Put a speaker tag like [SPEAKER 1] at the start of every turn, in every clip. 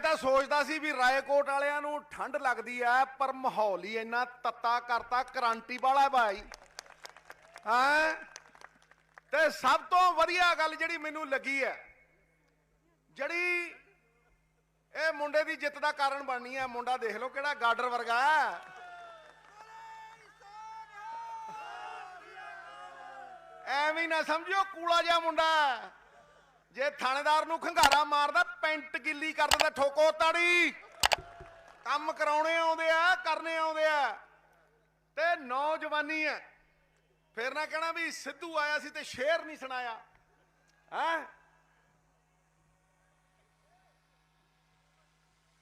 [SPEAKER 1] ਤਾਂ ਸੋਚਦਾ ਸੀ ਵੀ ਰਾਏਕੋਟ ਵਾਲਿਆਂ ਨੂੰ ਠੰਡ ਲੱਗਦੀ ਐ, ਪਰ ਮਾਹੌਲ ਹੀ ਇੰਨਾ ਤੱਤਾ ਕਰਤਾ, ਕ੍ਰਾਂਤੀ ਵਾਲਾ ਭਾਈ। ਹਾਂ, ਤੇ ਸਭ ਤੋਂ ਵਧੀਆ ਗੱਲ ਜਿਹੜੀ ਮੈਨੂੰ ਲੱਗੀ ਹੈ, ਜਿਹੜੀ ਇਹ ਮੁੰਡੇ ਦੀ ਜਿੱਤ ਦਾ ਕਾਰਨ ਬਣਨੀ ਹੈ, ਮੁੰਡਾ ਦੇਖ ਲਓ ਕਿਹੜਾ ਗਾਡਰ ਵਰਗਾ ਹੈ। ਐਵੇਂ ਨਾ ਸਮਝਿਓ ਕੂਲਾ ਜਿਹਾ ਮੁੰਡਾ, ਜੇ ਥਾਣੇਦਾਰ ਨੂੰ ਖੰਗਾਰਾ ਮਾਰਦਾ ਪੈਂਟ ਗਿੱਲੀ ਕਰ ਦਿੰਦਾ। ਠੋਕੋ ਤਾੜੀ, ਕੰਮ ਕਰਾਉਣੇ ਆਉਂਦੇ ਆ, ਕਰਨੇ ਆਉਂਦੇ ਆ, ਤੇ ਨੌਜਵਾਨੀ ਹੈ। ਫਿਰ ਨਾ ਕਹਿਣਾ ਵੀ ਸਿੱਧੂ ਆਇਆ ਸੀ ਤੇ ਸ਼ੇਰ ਨਹੀਂ ਸੁਣਾਇਆ। ਹੈ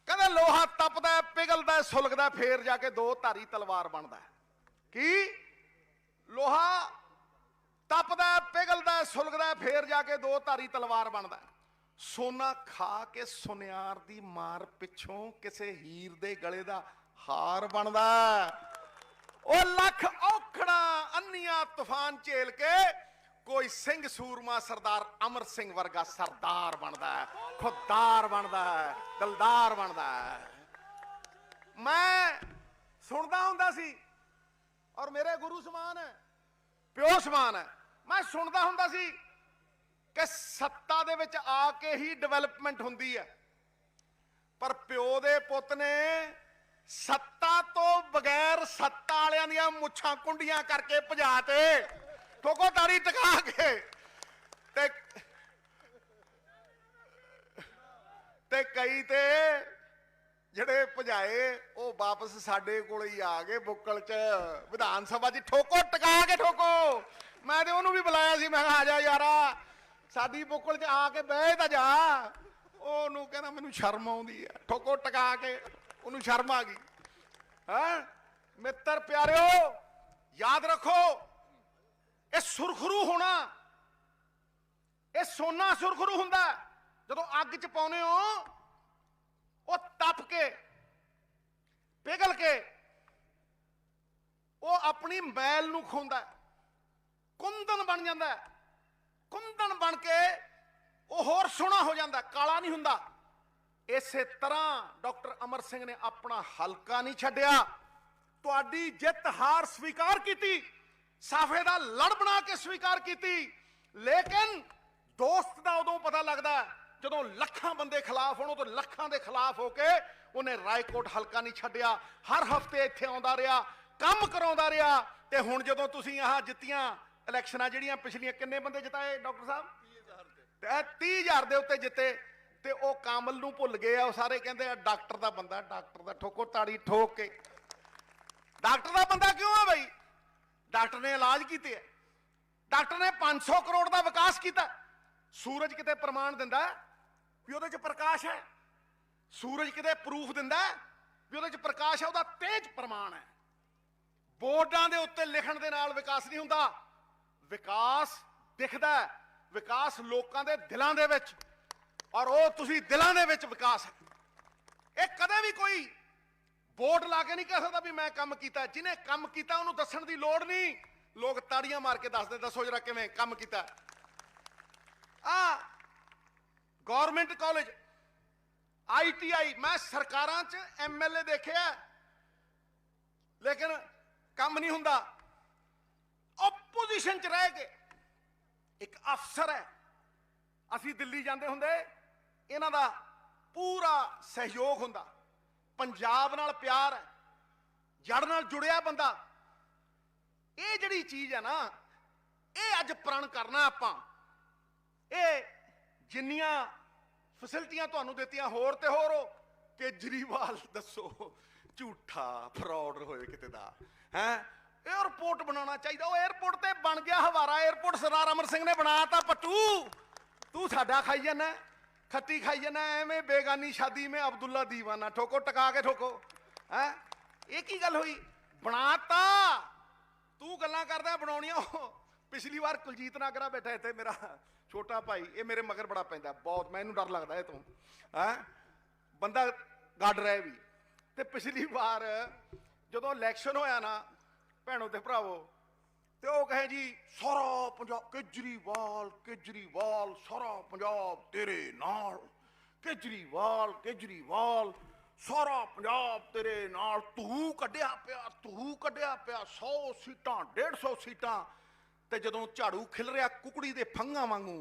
[SPEAKER 1] ਕਹਿੰਦਾ ਲੋਹਾ ਤਪਦਾ, ਪਿਘਲਦਾ, ਸੁਲਗਦਾ, ਫੇਰ ਜਾ ਕੇ ਦੋ ਧਾਰੀ ਤਲਵਾਰ ਬਣਦਾ। ਕੀ ਲੋਹਾ ਤਪਦਾ, ਪਿਘਲਦਾ, ਸੁਲਗਦਾ, ਫੇਰ ਜਾ ਕੇ ਦੋ ਧਾਰੀ ਤਲਵਾਰ ਬਣਦਾ। ਸੋਨਾ ਖਾ ਕੇ ਸੁਨਿਆਰ ਦੀ ਮਾਰ ਪਿੱਛੋਂ ਕਿਸੇ ਹੀਰ ਦੇ ਗਲੇ ਦਾ ਹਾਰ ਬਣਦਾ। ਉਹ ਲੱਖ ਔਖੜਾ ਅੰਨੀਆਂ ਤੂਫਾਨ ਝੇਲ ਕੇ ਕੋਈ ਸਿੰਘ ਸੂਰਮਾ ਸਰਦਾਰ ਅਮਰ ਸਿੰਘ ਵਰਗਾ ਸਰਦਾਰ ਬਣਦਾ, ਖੁਦਦਾਰ ਬਣਦਾ, ਦਿਲਦਾਰ ਬਣਦਾ। ਮੈਂ ਸੁਣਦਾ ਹੁੰਦਾ ਸੀ, ਔਰ ਮੇਰੇ ਗੁਰੂ ਸਮਾਨ ਹੈ, ਪਿਓ ਸਮਾਨ ਹੈ। ਮੈਂ ਸੁਣਦਾ ਹੁੰਦਾ ਸੀ ਕਿ ਸੱਤਾ ਦੇ ਵਿੱਚ ਆ ਕੇ ਹੀ ਡਿਵੈਲਪਮੈਂਟ ਹੁੰਦੀ ਹੈ, ਪਰ ਪਿਓ ਦੇ ਪੁੱਤ ਨੇ ਸੱਤਾ ਤੋਂ ਬਗੈਰ ਸੱਤਾ ਵਾਲਿਆਂ ਦੀਆਂ ਮੁੱਛਾਂ ਕੁੰਡੀਆਂ ਕਰਕੇ ਭਜਾ ਤੇ, ਠੋਕੋ ਤਾੜੀ ਟਿਕਾ ਕੇ, ਤੇ ਕਈ ਤੇ ਜਿਹੜੇ ਭਜਾਏ ਉਹ ਵਾਪਸ ਸਾਡੇ ਕੋਲ ਹੀ ਆ ਗਏ ਬੁੱਕਲ ਚ, ਵਿਧਾਨ ਸਭਾ ਚ। ਠੋਕੋ ਟਿਕਾ ਕੇ ਠੋਕੋ। ਮੈਂ ਤੇ ਉਹਨੂੰ ਵੀ ਬੁਲਾਇਆ ਸੀ, ਮੈਂ ਕਿਹਾ ਆ ਜਾ ਯਾਰਾ ਸਾਡੀ ਬੁੱਕਲ ਚ ਆ ਕੇ ਬਹਿ ਤਾਂ ਜਾ। ਉਹਨੂੰ ਕਹਿੰਦਾ ਮੈਨੂੰ ਸ਼ਰਮ ਆਉਂਦੀ ਹੈ। ਠੋਕੋ ਟਿਕਾ ਕੇ ਉਹਨੂੰ ਸ਼ਰਮ ਆ ਗਈ। ਹਾਂ ਮਿੱਤਰ ਪਿਆਰਿਓ, ਯਾਦ ਰੱਖੋ, ਇਹ ਸੁਰਖਰੂ ਹੋਣਾ, ਇਹ ਸੋਨਾ ਸੁਰਖਰੂ ਹੁੰਦਾ ਜਦੋਂ ਅੱਗ ਚ ਪਾਉਨੇ ਹੋ। ਉਹ ਤਪ ਕੇ, ਪਿਘਲ ਕੇ, ਉਹ ਆਪਣੀ ਮੈਲ ਨੂੰ ਖੋਂਦਾ, ਕੁੰਦਨ ਬਣ ਜਾਂਦਾ। ਕੁੰਦਨ ਬਣ ਕੇ ਉਹ ਹੋਰ ਸੋਹਣਾ ਹੋ ਜਾਂਦਾ, ਕਾਲਾ ਨਹੀਂ ਹੁੰਦਾ। ਇਸੇ ਤਰ੍ਹਾਂ ਡਾਕਟਰ ਅਮਰ ਸਿੰਘ ਨੇ ਆਪਣਾ ਹਲਕਾ ਨਹੀਂ ਛੱਡਿਆ। ਤੁਹਾਡੀ ਜਿੱਤ ਹਾਰ ਸਵੀਕਾਰ ਕੀਤੀ, ਸਾਫੇ ਦਾ ਲੜ ਬਣਾ ਕੇ ਸਵੀਕਾਰ ਕੀਤੀ, ਲੇਕਿਨ ਦੋਸਤ ਦਾ ਉਦੋਂ ਪਤਾ ਲੱਗਦਾ ਜਦੋਂ ਲੱਖਾਂ ਬੰਦੇ ਖਿਲਾਫ ਹੋਣ। ਉਦੋਂ ਲੱਖਾਂ ਦੇ ਖਿਲਾਫ ਹੋ ਕੇ ਉਹਨੇ ਰਾਏਕੋਟ ਹਲਕਾ ਨਹੀਂ ਛੱਡਿਆ। ਹਰ ਹਫਤੇ ਇੱਥੇ ਆਉਂਦਾ ਰਿਹਾ, ਕੰਮ ਕਰਾਉਂਦਾ ਰਿਹਾ। ਤੇ ਹੁਣ ਜਦੋਂ ਤੁਸੀਂ ਆਹ ਜਿੱਤੀਆਂ ਇਲੈਕਸ਼ਨਾਂ ਜਿਹੜੀਆਂ ਪਿਛਲੀਆਂ, ਕਿੰਨੇ ਬੰਦੇ ਜਿਤਾਏ ਡਾਕਟਰ ਸਾਹਿਬ? 30,000 ਦੇ ਉੱਤੇ ਜਿੱਤੇ। ਤੇ ਉਹ ਕਾਮਲ ਨੂੰ ਭੁੱਲ ਗਏ ਆ। ਉਹ ਸਾਰੇ ਕਹਿੰਦੇ ਆ ਡਾਕਟਰ ਦਾ ਬੰਦਾ, ਡਾਕਟਰ ਦਾ। ਠੋਕੋ ਤਾੜੀ ਠੋਕ ਕੇ। ਡਾਕਟਰ ਦਾ ਬੰਦਾ ਕਿਉਂ ਆ ਬਈ? ਡਾਕਟਰ ਨੇ ਇਲਾਜ ਕੀਤੇ ਆ, ਡਾਕਟਰ ਨੇ 500 ਕਰੋੜ ਦਾ ਵਿਕਾਸ ਕੀਤਾ। ਸੂਰਜ ਕਿਤੇ ਪ੍ਰਮਾਣ ਦਿੰਦਾ ਵੀ ਉਹਦੇ ਚ ਪ੍ਰਕਾਸ਼ ਹੈ, ਸੂਰਜ ਕਿਤੇ ਪ੍ਰੂਫ ਦਿੰਦਾ ਵੀ ਉਹਦੇ ਚ ਪ੍ਰਕਾਸ਼ ਹੈ, ਉਹਦਾ ਤੇਜ ਪ੍ਰਮਾਣ ਹੈ। ਬੋਰਡਾਂ ਦੇ ਉੱਤੇ ਲਿਖਣ ਦੇ ਨਾਲ ਵਿਕਾਸ ਨਹੀਂ ਹੁੰਦਾ, ਵਿਕਾਸ ਦਿਖਦਾ, ਵਿਕਾਸ ਲੋਕਾਂ ਦੇ ਦਿਲਾਂ ਦੇ ਵਿੱਚ, ਔਰ ਉਹ ਤੁਸੀਂ ਦਿਲਾਂ ਦੇ ਵਿੱਚ ਵਿਕਾਸ ਹੈ। ਇਹ ਕਦੇ ਵੀ ਕੋਈ ਬੋਰਡ ਲਾ ਕੇ ਨਹੀਂ ਕਹਿ ਸਕਦਾ ਵੀ ਮੈਂ ਕੰਮ ਕੀਤਾ। ਜਿਹਨੇ ਕੰਮ ਕੀਤਾ ਉਹਨੂੰ ਦੱਸਣ ਦੀ ਲੋੜ ਨਹੀਂ, ਲੋਕ ਤਾੜੀਆਂ ਮਾਰ ਕੇ ਦੱਸਦੇ, ਦੱਸੋ ਜਰਾ ਕਿਵੇਂ ਕੰਮ ਕੀਤਾ। ਗੌਰਮੈਂਟ ਕਾਲਜ, ITI, ਮੈਂ ਸਰਕਾਰਾਂ 'ਚ MLA ਦੇਖਿਆ, ਲੇਕਿਨ ਕੰਮ ਨਹੀਂ ਹੁੰਦਾ। ਆਪੋਜੀਸ਼ਨ 'ਚ ਰਹਿ ਕੇ ਇੱਕ ਅਫਸਰ ਹੈ, ਅਸੀਂ ਦਿੱਲੀ ਜਾਂਦੇ ਹੁੰਦੇ, ਇਹਨਾਂ ਦਾ ਪੂਰਾ ਸਹਿਯੋਗ ਹੁੰਦਾ, ਪੰਜਾਬ ਨਾਲ ਪਿਆਰ ਹੈ, ਜੜ ਨਾਲ ਜੁੜਿਆ ਬੰਦਾ। ਇਹ ਜਿਹੜੀ ਚੀਜ਼ ਹੈ ਨਾ, ਇਹ ਅੱਜ ਪ੍ਰਣ ਕਰਨਾ ਆਪਾਂ। ਇਹ ਜਿੰਨੀਆਂ ਫੈਸਿਲਿਟੀਆਂ ਤੁਹਾਨੂੰ ਦਿੱਤੀਆਂ, ਹੋਰ ਤੇ ਹੋਰ, ਕੇਜਰੀਵਾਲ ਦੱਸੋ ਝੂਠਾ ਫਰਾਡ ਹੋਏ ਕਿਤੇ ਦਾ ਹੈ। 에ਅਰਪੋਰਟ ਬਣਾਉਣਾ ਚਾਹੀਦਾ। ਉਹ 에ਅਰਪੋਰਟ ਤੇ ਬਣ ਗਿਆ ਹਵਾਰਾ 에ਅਰਪੋਰਟ, ਸਰਦਾਰ ਅਮਰ ਸਿੰਘ ਨੇ ਬਣਾਤਾ। ਪੱਟੂ ਤੂੰ ਸਾਡਾ ਖਾਈ ਜਾਂਦਾ, ਖੱਟੀ ਖਾਈ ਜਾਂਦਾ, ਐਵੇਂ ਬੇਗਾਨੀ ਸ਼ਾਦੀ ਮੈਂ ਅਬਦੁੱਲਾ ਦੀਵਾਨਾ। ਠੋਕੋ ਟਕਾ ਕੇ ਠੋਕੋ। ਹੈ ਇਹ ਕੀ ਗੱਲ ਹੋਈ? ਬਣਾਤਾ। ਤੂੰ ਗੱਲਾਂ ਕਰਦਾ ਬਣਾਉਣੀਆਂ। ਪਿਛਲੀ ਵਾਰ ਕੁਲਜੀਤ ਨਾਗਰਾ ਬੈਠਾ ਇੱਥੇ, ਮੇਰਾ ਛੋਟਾ ਭਾਈ, ਇਹ ਮੇਰੇ ਮਗਰ ਬੜਾ ਪੈਂਦਾ ਬਹੁਤ, ਮੈਨੂੰ ਡਰ ਲੱਗਦਾ ਇਹ ਤੋਂ। ਹੈ ਬੰਦਾ ਗੱਡ ਰਿਹਾ ਵੀ। ਤੇ ਪਿਛਲੀ ਵਾਰ ਜਦੋਂ ਇਲੈਕਸ਼ਨ ਹੋਇਆ ਨਾ ਭੈਣੋ ਤੇ ਭਰਾਵੋ, ਤੇ ਉਹ ਕਹੇ ਜੀ ਸਾਰਾ ਪੰਜਾਬ ਕੇਜਰੀਵਾਲ, ਕੇਜਰੀਵਾਲ, ਸਾਰਾ ਪੰਜਾਬ ਤੇਰੇ ਨਾਲ, केजरीवाल केजरीवाल सारा पंजाब तेरे नाल तू कड्ढिया पिया 100 सीटां 150 सीटां ते जदों झाड़ू खिल रहा कुकड़ी दे फंगा वांगू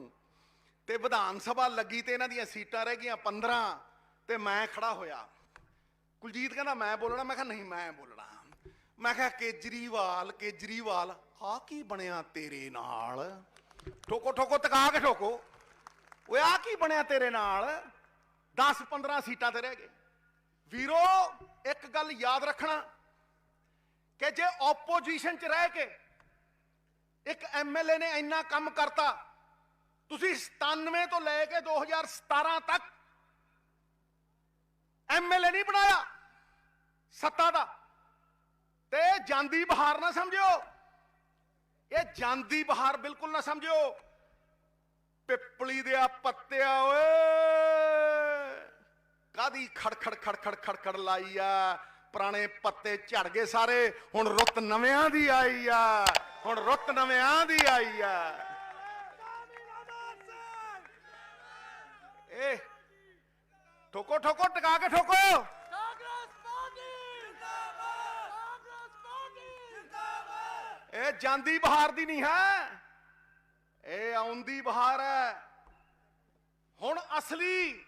[SPEAKER 1] ते विधान सभा लगी ते इन्हां दियां सीटां रह गईयां 15 ते मैं खड़ा होया। कुलजीत कहना मैं बोलना, मैं कहा नहीं मैं बोलना। मैं कहा केजरीवाल केजरीवाल आ की बनिया तेरे नाल, ठोको ठोको तका के ठोको, ओए आ की बनिया तेरे नाल, 10-15 सीटां ते रह गए। वीरो एक गल याद रखना कि जे ओपोजिशन च रह के एक MLA ने इन्ना काम करता, तुसी 97 तो लेके 2017 तक MLA नहीं बनाया सत्ता दा, ते जांदी बहार ना समझो, ये जांदी बहार बिल्कुल ना समझो। पिपली दिया पत्तिया ओए कादी खड़खड़ खड़खड़ खड़खड़ लाई आ, पुराने पत्ते झड़ गए सारे, हुण रुत नवियां दी आई आ, हुण रुत नवियां दी आई आ। ए ठोको ठोको टका के ठोको। ए जांदी बहार दी नहीं है, ए आउंदी बहार है। हुण असली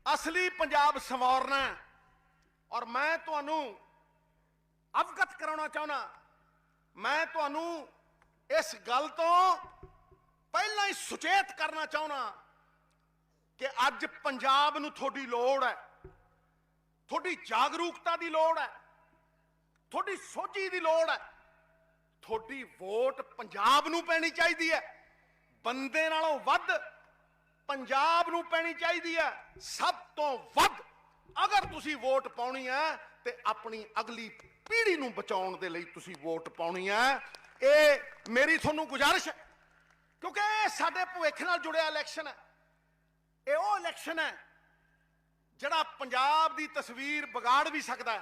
[SPEAKER 1] असली पंजाब संवारना, और मैं तुहानू अवगत कराना चाहना, मैं तुहानू इस गल तो पहला ही सुचेत करना चाहना कि अज पंजाब नू थोड़ी लोड़ है, थोड़ी जागरूकता दी लोड़ है, थोड़ी सोची दी लोड़ है। थोड़ी वोट पंजाब नू पैनी चाहिए है, बंदे नालों वध पंजाब नू पैनी चाहिए है। सब तो वध अगर तुसी वोट पाउनी है ते अपनी अगली पीढ़ी नू बचाउण दे लई तुसी वोट पाउनी है। ये मेरी तुहानू गुजारिश है, क्योंकि साडे भविख नाल जुड़िया इलैक्शन है। ये वो इलैक्शन है जिहड़ा पंजाब दी तस्वीर बिगाड़ भी सकदा है,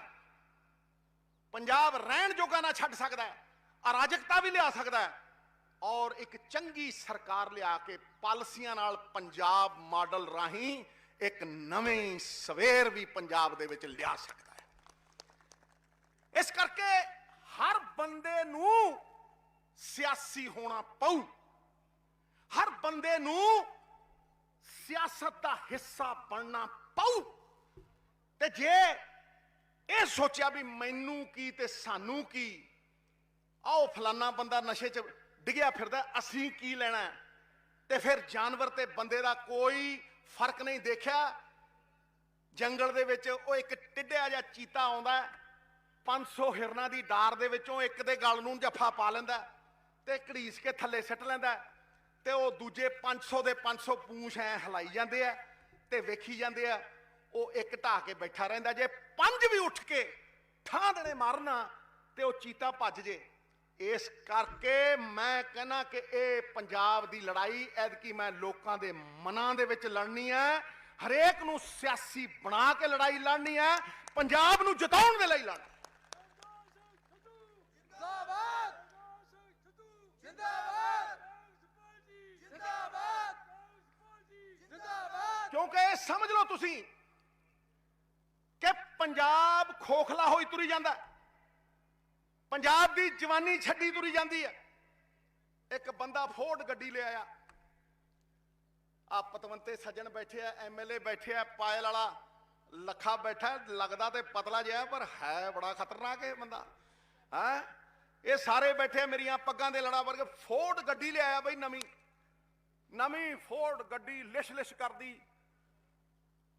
[SPEAKER 1] पंजाब रहन जोगा ना छड्ड सकदा है, अराजकता भी लिया सकता है, और एक चंगी सरकार लिया के पालिसियां नाल पंजाब मॉडल राही एक नवीं सवेर भी पंजाब दे विच लिया सकता है। इस करके हर बंदे नू सियासी होना पऊ, हर बंदे नू सियासत का हिस्सा बनना पऊ। ते जे ये सोचा भी मैनू की ते सानू की, आओ फलाना बंदा नशे च डिग्या फिरदा असीं की लेना, ते फिर जानवर ते बंदे दा कोई फर्क नहीं देखा। जंगल दे विच ओ एक टिड्डिया जिहा चीता आउंदा, 500 हिरनां दी डार दे विचों एक दे गल नूं जफ्फा पा लैंदा ते घड़ीस के थल्ले सिੱਟ लैंदा, ते ओ दूजे 500 दे 500 पूंछ ऐ हिलाई जांदे आ ते वेखी जांदे आ। ओ एक ढा के बैठा रहिंदा, जे 5 भी उठ के ਠਾਂ देने मारना ते ओ चीता भज जे। इस करके मैं कहना कि ये पंजाब की लड़ाई ऐदकी मैं लोगों के मनां दे विच लड़नी है, हरेक नूं सियासी बना के लड़ाई लड़नी है, पंजाब नूं जिताउण दे लई लड़नी। क्योंकि समझ लो तुसी कि पंजाब खोखला होई तुरी जांदा, पंजाब की जवानी छड्डी तुरी जाती है। एक बंदा फोर्ड गड्डी ले आया, आ पतवंते सज्जन बैठे है, MLA बैठे है, पायल वाला लखा बैठा, लगता तो पतला जिहा पर है बड़ा खतरनाक है बंदा है। ये सारे बैठे मेरिया पग्गां दे लड़ा वर्गे। फोर्ड गड्डी ले आया बई, नवी नवी फोर्ड गड्डी लिश लिश कर दी,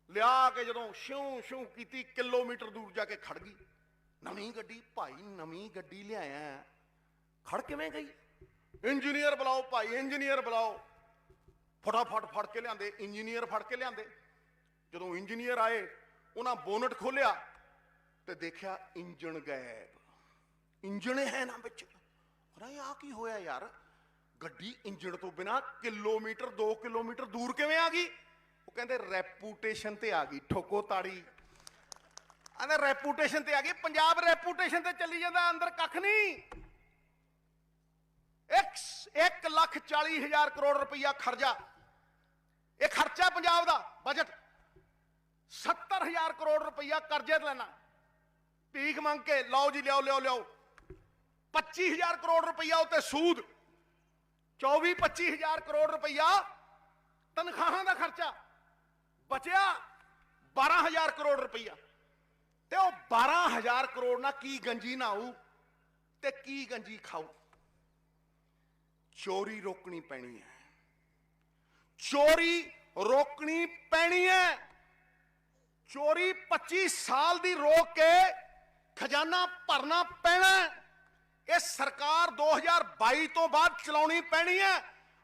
[SPEAKER 1] लिया के जदों शूं शूं की किलोमीटर दूर जाके खड़ गई। नवी गड्डी भाई, नवी गड्डी लियाया खड़ किवें गई? इंजीनियर बुलाओ भाई, इंजीनियर बुलाओ। फटाफट फड़ के लियाते, इंजीनियर फड़ के लियाते। जदों इंजीनियर आए उन्हें बोनट खोलिया तो देखा इंजन गायब, इंजन है ना बिच। अरे आ की होया यार, गड्डी इंजन तो बिना किलोमीटर 2 किलोमीटर दूर किवें आ गई? वो कहते रैपूटेशन ते आ गई। ठोको ताड़ी, आंदा रैपूटेशन ते आ गई। पंजाब रैपूटेशन ते चली जाता, अंदर कख नहीं। 1,40,000 करोड़ रुपया खर्चा, यह खर्चा पंजाब का बजट 70,000 करोड़ रुपया कर्जे ते लेना, भीख मंग के लाओ जी, लियाओ लियाओ लियाओ। 25,000 करोड़ रुपया उत्ते सूद, 24-25,000 करोड़ रुपया तनखाहां दा खर्चा, बचिया 12,000 करोड़ रुपया। ते वो 12,000 करोड़ ना की गंजी नहाऊ ते की गंजी खाऊ। चोरी रोकनी पैनी है, चोरी रोकनी पैनी है। चोरी 25 साल दी रोक के खजाना भरना पैना। ये सरकार 2022 तो बाद चलाउणी पैनी है।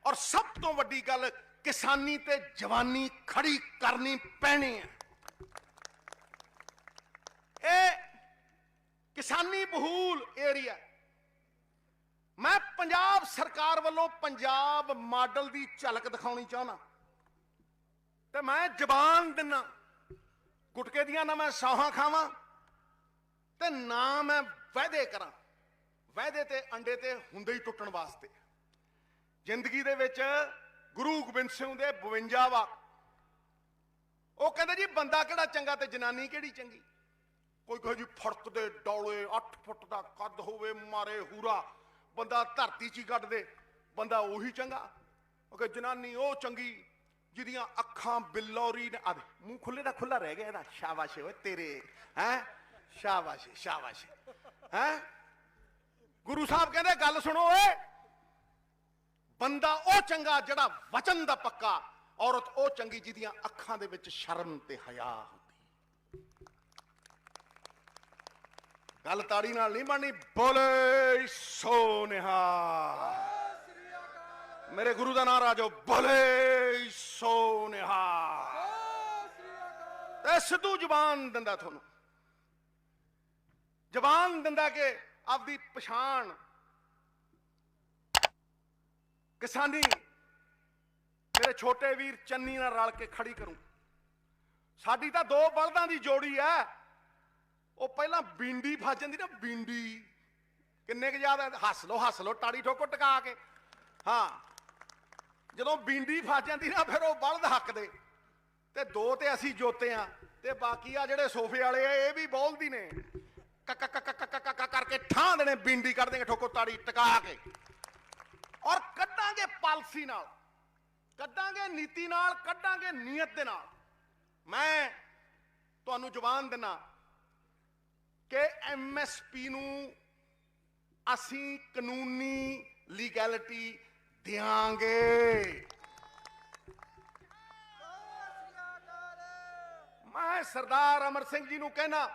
[SPEAKER 1] और सब तो वड्डी गल, किसानी ते जवानी खड़ी करनी पैनी है। ये किसानी बहुल एरिया। मैं पंजाब सरकार वालों पंजाब मॉडल की झलक दिखानी चाहना, तो मैं जबान दिना, गुटके दियां ना मैं सौहां खावां ते ना मैं वायदे करा। वायदे ते अंडे ते हुंदे ही टुटण वास्ते। जिंदगी दे विच गुरु गोबिंद सिंह दे 52 वा, वो कहंदे जी बंदा किहड़ा चंगा ते जनानी किहड़ी चंगी। कोई कहे जी फड़क दे डौले 8 फुट का कद होवे, मारे हूरा, बंदा धरती च ही कट दे, बंदा उही चंगा। ओके जनानी वो चंगी जिदियां अखां बिल्लौरी ने। आ मुंह खुले का खुला रह गया। शाबाश है तेरे, हैं शाबाश शाबाश है। गुरु साहब कहते गल सुनो, बंदा वो चंगा जिहड़ा वचन दा पक्का, औरत वो चंगी जिदियां अखां दे विच शर्म ते हया होंदी। गल ताड़ी नाल नहीं बननी। बोले सो निहाल। मेरे गुरु का नारा जो बोले सो निहाल। सिद्धू जबान दिंदा, थानू जबान दिंदा कि आपदी पछाण किसानी मेरे छोटे वीर चन्नी नाल रल के खड़ी करूं। साडी तां 2 बलदां दी जोड़ी है। वो पहला बिंडी फस जाती ना, बिंडी किन्ने याद है? हस लो ताड़ी ठोको टका के। हाँ, जो बिंडी फस जाती ना फिर वो बलद हकदे ते 2 ते असी जोते हाँ ते बाकी आ जेडे सोफे वाले आ ये भी बोलदी ने कक कक कक कक करके ठा देने, बिंडी कर देंगे ठोको ताड़ी टका के। और कड्डांगे पॉलिसी नाल, कड्डांगे नीति नाल, कड्डांगे नीयत दे नाल। मैं तुहानू जबान देना कि MSP नू असी कानूनी लीगैलिटी देंगे। मैं सरदार अमर सिंह जी नू कहना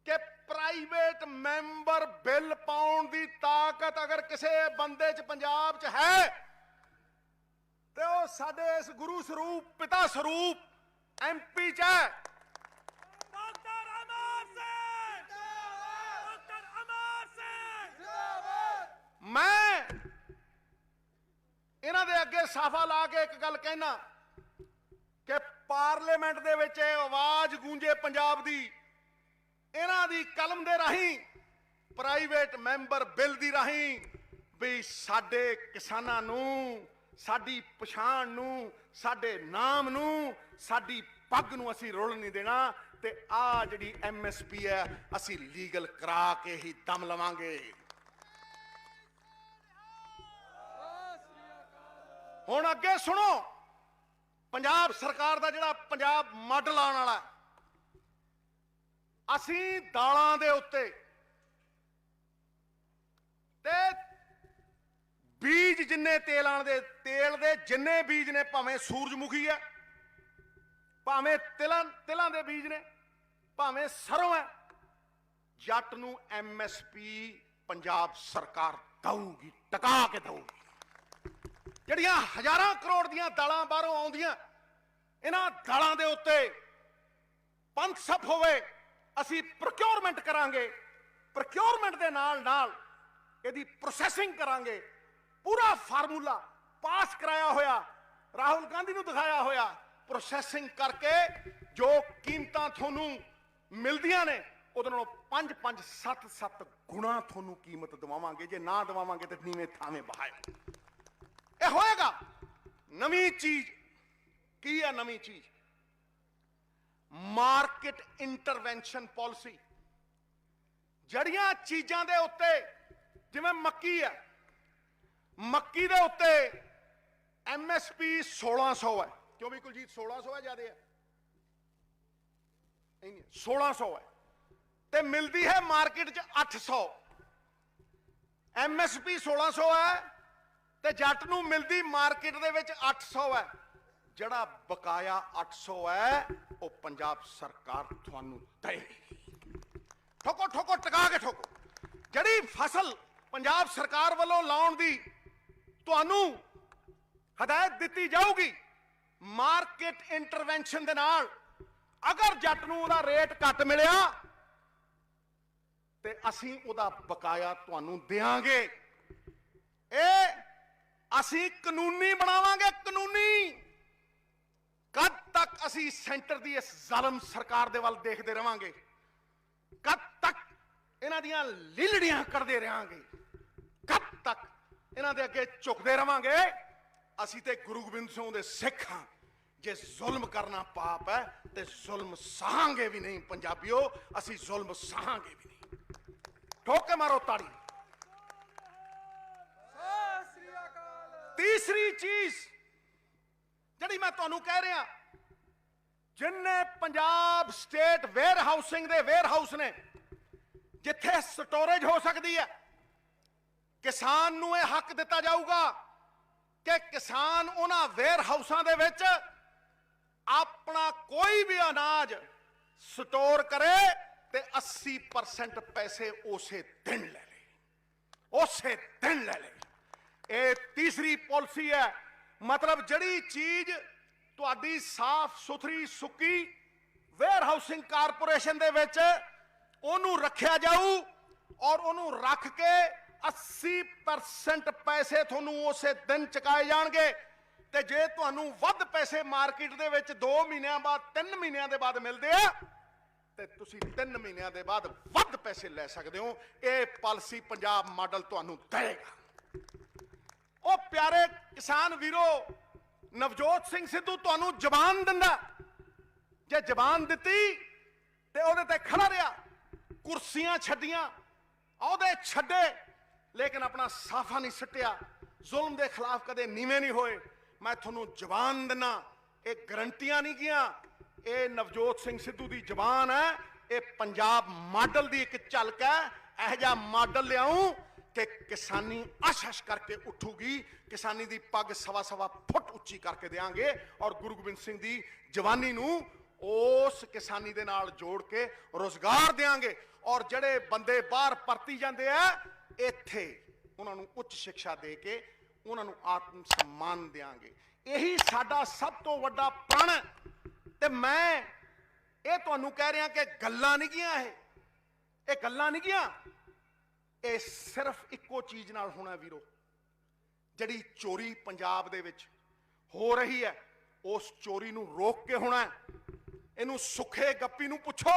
[SPEAKER 1] कि प्राइवेट मैंबर बिल पाउण दी ताकत अगर किसी बंदे च पंजाब च है तो वो साडे इस गुरु स्वरूप पिता स्वरूप MP च है। मैं इन्हां दे अगे साफा ला के एक गल कहना कि पार्लीमेंट दे विच आवाज गूंजे पंजाब दी, इन्हां दी कलम दे राहीं, प्राइवेट मैंबर बिल दी राहीं भी साडे किसानां नू, साडी पछाण नू, साडे नाम नू, साडी पग नू असी रुल नहीं देना ते आ जिहड़ी MSP है असी लीगल करा के ही दम लवांगे। हुण अगे सुनो, पंजाब सरकार दा जिहड़ा पंजाब मॉडल आने वाला, असी दालां दे उत्ते ते बीज जिन्ने तेल दे जिन्ने बीज ने, भावें सूरजमुखी है, भावें तिलां दे बीज ने, भावें सरों है, जट नू MSP पंजाब सरकार दऊगी, टका के दऊगी। ਜਿਹੜੀਆਂ हजारां करोड़ ਦੀਆਂ ਦਾਲਾਂ ਬਾਹਰੋਂ ਆਉਂਦੀਆਂ, ਇਹਨਾਂ ਦਾਲਾਂ ਦੇ ਉੱਤੇ ਪੰਥ ਸਫ ਹੋਵੇ, ਅਸੀਂ ਪ੍ਰੋਕਿਉਰਮੈਂਟ ਕਰਾਂਗੇ। ਪ੍ਰੋਕਿਉਰਮੈਂਟ ਦੇ ਨਾਲ ਨਾਲ ਇਹਦੀ ਪ੍ਰੋਸੈਸਿੰਗ ਕਰਾਂਗੇ। ਪੂਰਾ ਫਾਰਮੂਲਾ ਪਾਸ ਕਰਾਇਆ ਹੋਇਆ, ਰਾਹੁਲ ਗਾਂਧੀ ਨੂੰ ਦਿਖਾਇਆ ਹੋਇਆ, ਪ੍ਰੋਸੈਸਿੰਗ ਕਰਕੇ ਜੋ ਕੀਮਤਾਂ ਤੁਹਾਨੂੰ ਮਿਲਦੀਆਂ ਨੇ ਉਹਦੇ ਨਾਲੋਂ 5-5 7-7 ਗੁਣਾ ਤੁਹਾਨੂੰ ਕੀਮਤ ਦਿਵਾਵਾਂਗੇ। ਜੇ ਨਾ ਦਿਵਾਵਾਂਗੇ ਤੇ ਨੀਵੇਂ ਥਾਵੇਂ ਬਹਾਏ। ਇਹ ਹੋਏਗਾ। ਨਵੀਂ ਚੀਜ਼ ਕੀ ਹੈ? ਨਵੀਂ ਚੀਜ਼ ਮਾਰਕੀਟ ਇੰਟਰਵੈਂਸ਼ਨ ਪਾਲਿਸੀ। ਜੜੀਆਂ ਚੀਜ਼ਾਂ ਦੇ ਉੱਤੇ ਜਿਵੇਂ ਮੱਕੀ ਹੈ, ਮੱਕੀ ਦੇ ਉੱਤੇ MSP 1600 ਹੈ। ਕਿਉਂ ਵੀ ਕੁਲਜੀਤ 1600 ਹੈ? ਜ਼ਿਆਦਾ ਹੈ? ਨਹੀਂ, 1600 ਹੈ ਤੇ ਮਿਲਦੀ ਹੈ ਮਾਰਕੀਟ 'ਚ 800। MSP 1600 ਹੈ ਤੇ ਜੱਟ ਨੂੰ ਮਿਲਦੀ ਮਾਰਕੀਟ ਦੇ ਵਿੱਚ 800 ਹੈ। ਜਿਹੜਾ ਬਕਾਇਆ 800 ਹੈ ਉਹ ਪੰਜਾਬ ਸਰਕਾਰ ਤੁਹਾਨੂੰ ਦੇਵੇਗੀ। ਠੋਕੋ ਠੋਕੋ, ਟਿਕਾ ਕੇ ਠੋਕੋ। ਜਿਹੜੀ ਫਸਲ ਪੰਜਾਬ ਸਰਕਾਰ ਵੱਲੋਂ ਲਾਉਣ ਦੀ ਤੁਹਾਨੂੰ ਹਦਾਇਤ ਦਿੱਤੀ ਜਾਊਗੀ ਮਾਰਕੀਟ ਇੰਟਰਵੈਂਸ਼ਨ ਦੇ ਨਾਲ, ਅਗਰ ਜੱਟ ਨੂੰ ਉਹਦਾ ਰੇਟ ਘੱਟ ਮਿਲਿਆ ਤੇ ਅਸੀਂ ਉਹਦਾ ਬਕਾਇਆ ਤੁਹਾਨੂੰ ਦੇਵਾਂਗੇ। ਇਹ ਅਸੀਂ ਕਾਨੂੰਨੀ ਬਣਾਵਾਂਗੇ, ਕਾਨੂੰਨੀ। ਕਦ ਤੱਕ ਅਸੀਂ ਸੈਂਟਰ ਦੀ ਇਸ ਜ਼ਾਲਮ ਸਰਕਾਰ ਦੇ ਵੱਲ ਦੇਖਦੇ ਰਵਾਂਗੇ? ਕਦ ਤੱਕ ਇਹਨਾਂ ਦੀਆਂ ਲੀਲੜੀਆਂ ਕਰਦੇ ਰਹਾਂਗੇ? ਕਦ ਤੱਕ ਇਹਨਾਂ ਦੇ ਅੱਗੇ ਝੁਕਦੇ ਰਵਾਂਗੇ? ਅਸੀਂ ਤੇ ਗੁਰੂ ਗੋਬਿੰਦ ਸਿੰਘ ਦੇ ਸਿੱਖ ਹਾਂ। ਜੇ ਜ਼ੁਲਮ ਕਰਨਾ ਪਾਪ ਹੈ ਤੇ ਜ਼ੁਲਮ ਸਹਾਂਗੇ ਵੀ ਨਹੀਂ ਪੰਜਾਬੀਓ, ਅਸੀਂ ਜ਼ੁਲਮ ਸਹਾਂਗੇ ਵੀ ਨਹੀਂ। ਠੋਕ ਕੇ ਮਾਰੋ ਤਾੜੀ। ਤੀਸਰੀ ਚੀਜ਼ ਜਿਹੜੀ ਮੈਂ ਤੁਹਾਨੂੰ ਕਹਿ ਰਿਹਾ, ਜਿੰਨੇ ਪੰਜਾਬ ਸਟੇਟ ਵੇਅਰ ਹਾਊਸਿੰਗ ਦੇ ਵੇਅਰ ਹਾਊਸ ਨੇ ਜਿੱਥੇ ਸਟੋਰੇਜ ਹੋ ਸਕਦੀ ਹੈ, ਕਿਸਾਨ ਨੂੰ ਇਹ ਹੱਕ ਦਿੱਤਾ ਜਾਊਗਾ ਕਿ ਕਿਸਾਨ ਉਹਨਾਂ ਵੇਅਰ ਹਾਊਸਾਂ ਦੇ ਵਿੱਚ ਆਪਣਾ ਕੋਈ ਵੀ ਅਨਾਜ ਸਟੋਰ ਕਰੇ ਤੇ 80% ਪੈਸੇ ਉਸੇ ਦਿਨ ਲੈ ਲੇ, ਉਸੇ ਦਿਨ ਲੈ ਲੇ। ਇਹ ਤੀਸਰੀ ਪਾਲਿਸੀ ਹੈ। ਮਤਲਬ ਜਿਹੜੀ ਚੀਜ਼ ਤੁਹਾਡੀ ਸਾਫ਼ ਸੁਥਰੀ ਸੁੱਕੀ ਵੇਅਰ ਹਾਊਸਿੰਗ ਕਾਰਪੋਰੇਸ਼ਨ ਦੇ ਵਿੱਚ ਉਹਨੂੰ ਰੱਖਿਆ ਜਾਊ ਔਰ ਉਹਨੂੰ ਰੱਖ ਕੇ 80% ਪੈਸੇ ਤੁਹਾਨੂੰ ਉਸੇ ਦਿਨ ਚੁਕਾਏ ਜਾਣਗੇ। ਤੇ ਜੇ ਤੁਹਾਨੂੰ ਵੱਧ ਪੈਸੇ ਮਾਰਕੀਟ ਦੇ ਵਿੱਚ 2 ਮਹੀਨਿਆਂ ਬਾਅਦ 3 ਮਹੀਨਿਆਂ ਦੇ ਬਾਅਦ ਮਿਲਦੇ ਆ ਤੇ ਤੁਸੀਂ 3 ਮਹੀਨਿਆਂ ਦੇ ਬਾਅਦ ਵੱਧ ਪੈਸੇ ਲੈ ਸਕਦੇ ਹੋ। ਇਹ ਪਾਲਿਸੀ ਪੰਜਾਬ ਮਾਡਲ ਤੁਹਾਨੂੰ ਦੇਗਾ। ਉਹ ਪਿਆਰੇ ਕਿਸਾਨ ਵੀਰੋ, ਨਵਜੋਤ ਸਿੰਘ ਸਿੱਧੂ ਤੁਹਾਨੂੰ ਜ਼ਬਾਨ ਦਿੰਦਾ, ਜੇ ਜ਼ਬਾਨ ਦਿੱਤੀ ਤੇ ਉਹਦੇ ਤੇ ਖੜਾ ਰਿਹਾ, ਕੁਰਸੀਆਂ ਛੱਡੀਆਂ, ਅਹੁਦੇ ਛੱਡੇ, ਲੇਕਿਨ ਆਪਣਾ ਸਾਫਾ ਨਹੀਂ ਸਿੱਟਿਆ, ਜ਼ੁਲਮ ਦੇ ਖਿਲਾਫ ਕਦੇ ਨੀਵੇਂ ਨਹੀਂ ਹੋਏ। ਮੈਂ ਤੁਹਾਨੂੰ ਜ਼ਬਾਨ ਦਿੰਨਾ, ਇਹ ਗਰੰਟੀਆਂ ਨਹੀਂ ਗੀਆਂ, ਇਹ ਨਵਜੋਤ ਸਿੰਘ ਸਿੱਧੂ ਦੀ ਜ਼ਬਾਨ ਹੈ। ਇਹ ਪੰਜਾਬ ਮਾਡਲ ਦੀ ਇੱਕ ਝਲਕ ਹੈ। ਇਹੋ ਜਿਹਾ ਮਾਡਲ ਲਿਆਉਂ ਕਿ ਕਿਸਾਨੀ ਅਸ਼ ਕਰਕੇ ਉੱਠੂਗੀ। ਕਿਸਾਨੀ ਦੀ ਪੱਗ 1.25 ਫੁੱਟ ਉੱਚੀ ਕਰਕੇ ਦੇਾਂਗੇ ਔਰ ਗੁਰੂ ਗੋਬਿੰਦ ਸਿੰਘ ਦੀ ਜਵਾਨੀ ਨੂੰ ਉਸ ਕਿਸਾਨੀ ਦੇ ਨਾਲ ਜੋੜ ਕੇ ਰੋਜ਼ਗਾਰ ਦੇਾਂਗੇ। ਔਰ ਜਿਹੜੇ ਬੰਦੇ ਬਾਹਰ ਪਰਤੀ ਜਾਂਦੇ ਆ, ਇੱਥੇ ਉਹਨਾਂ ਨੂੰ ਉੱਚ ਸਿੱਖਿਆ ਦੇ ਕੇ ਉਹਨਾਂ ਨੂੰ ਆਤਮ ਸਨਮਾਨ ਦੇਾਂਗੇ। ਇਹੀ ਸਾਡਾ ਸਭ ਤੋਂ ਵੱਡਾ ਪ੍ਰਣ ਹੈ। ਤੇ ਮੈਂ ਇਹ ਤੁਹਾਨੂੰ ਕਹਿ ਰਿਹਾ ਕਿ ਗੱਲਾਂ ਨਹੀਂ ਗੀਆਂ, ਇਹ ਗੱਲਾਂ ਨਹੀਂ ਗੀਆਂ, ਇਹ ਸਿਰਫ ਇੱਕੋ ਚੀਜ਼ ਨਾਲ ਹੋਣਾ ਵੀਰੋ। ਜਿਹੜੀ ਚੋਰੀ ਪੰਜਾਬ ਦੇ ਵਿੱਚ ਹੋ ਰਹੀ ਹੈ, ਉਸ ਚੋਰੀ ਨੂੰ ਰੋਕ ਕੇ ਹੋਣਾ। ਇਹਨੂੰ ਸੁੱਖੇ ਗੱਪੀ ਨੂੰ ਪੁੱਛੋ,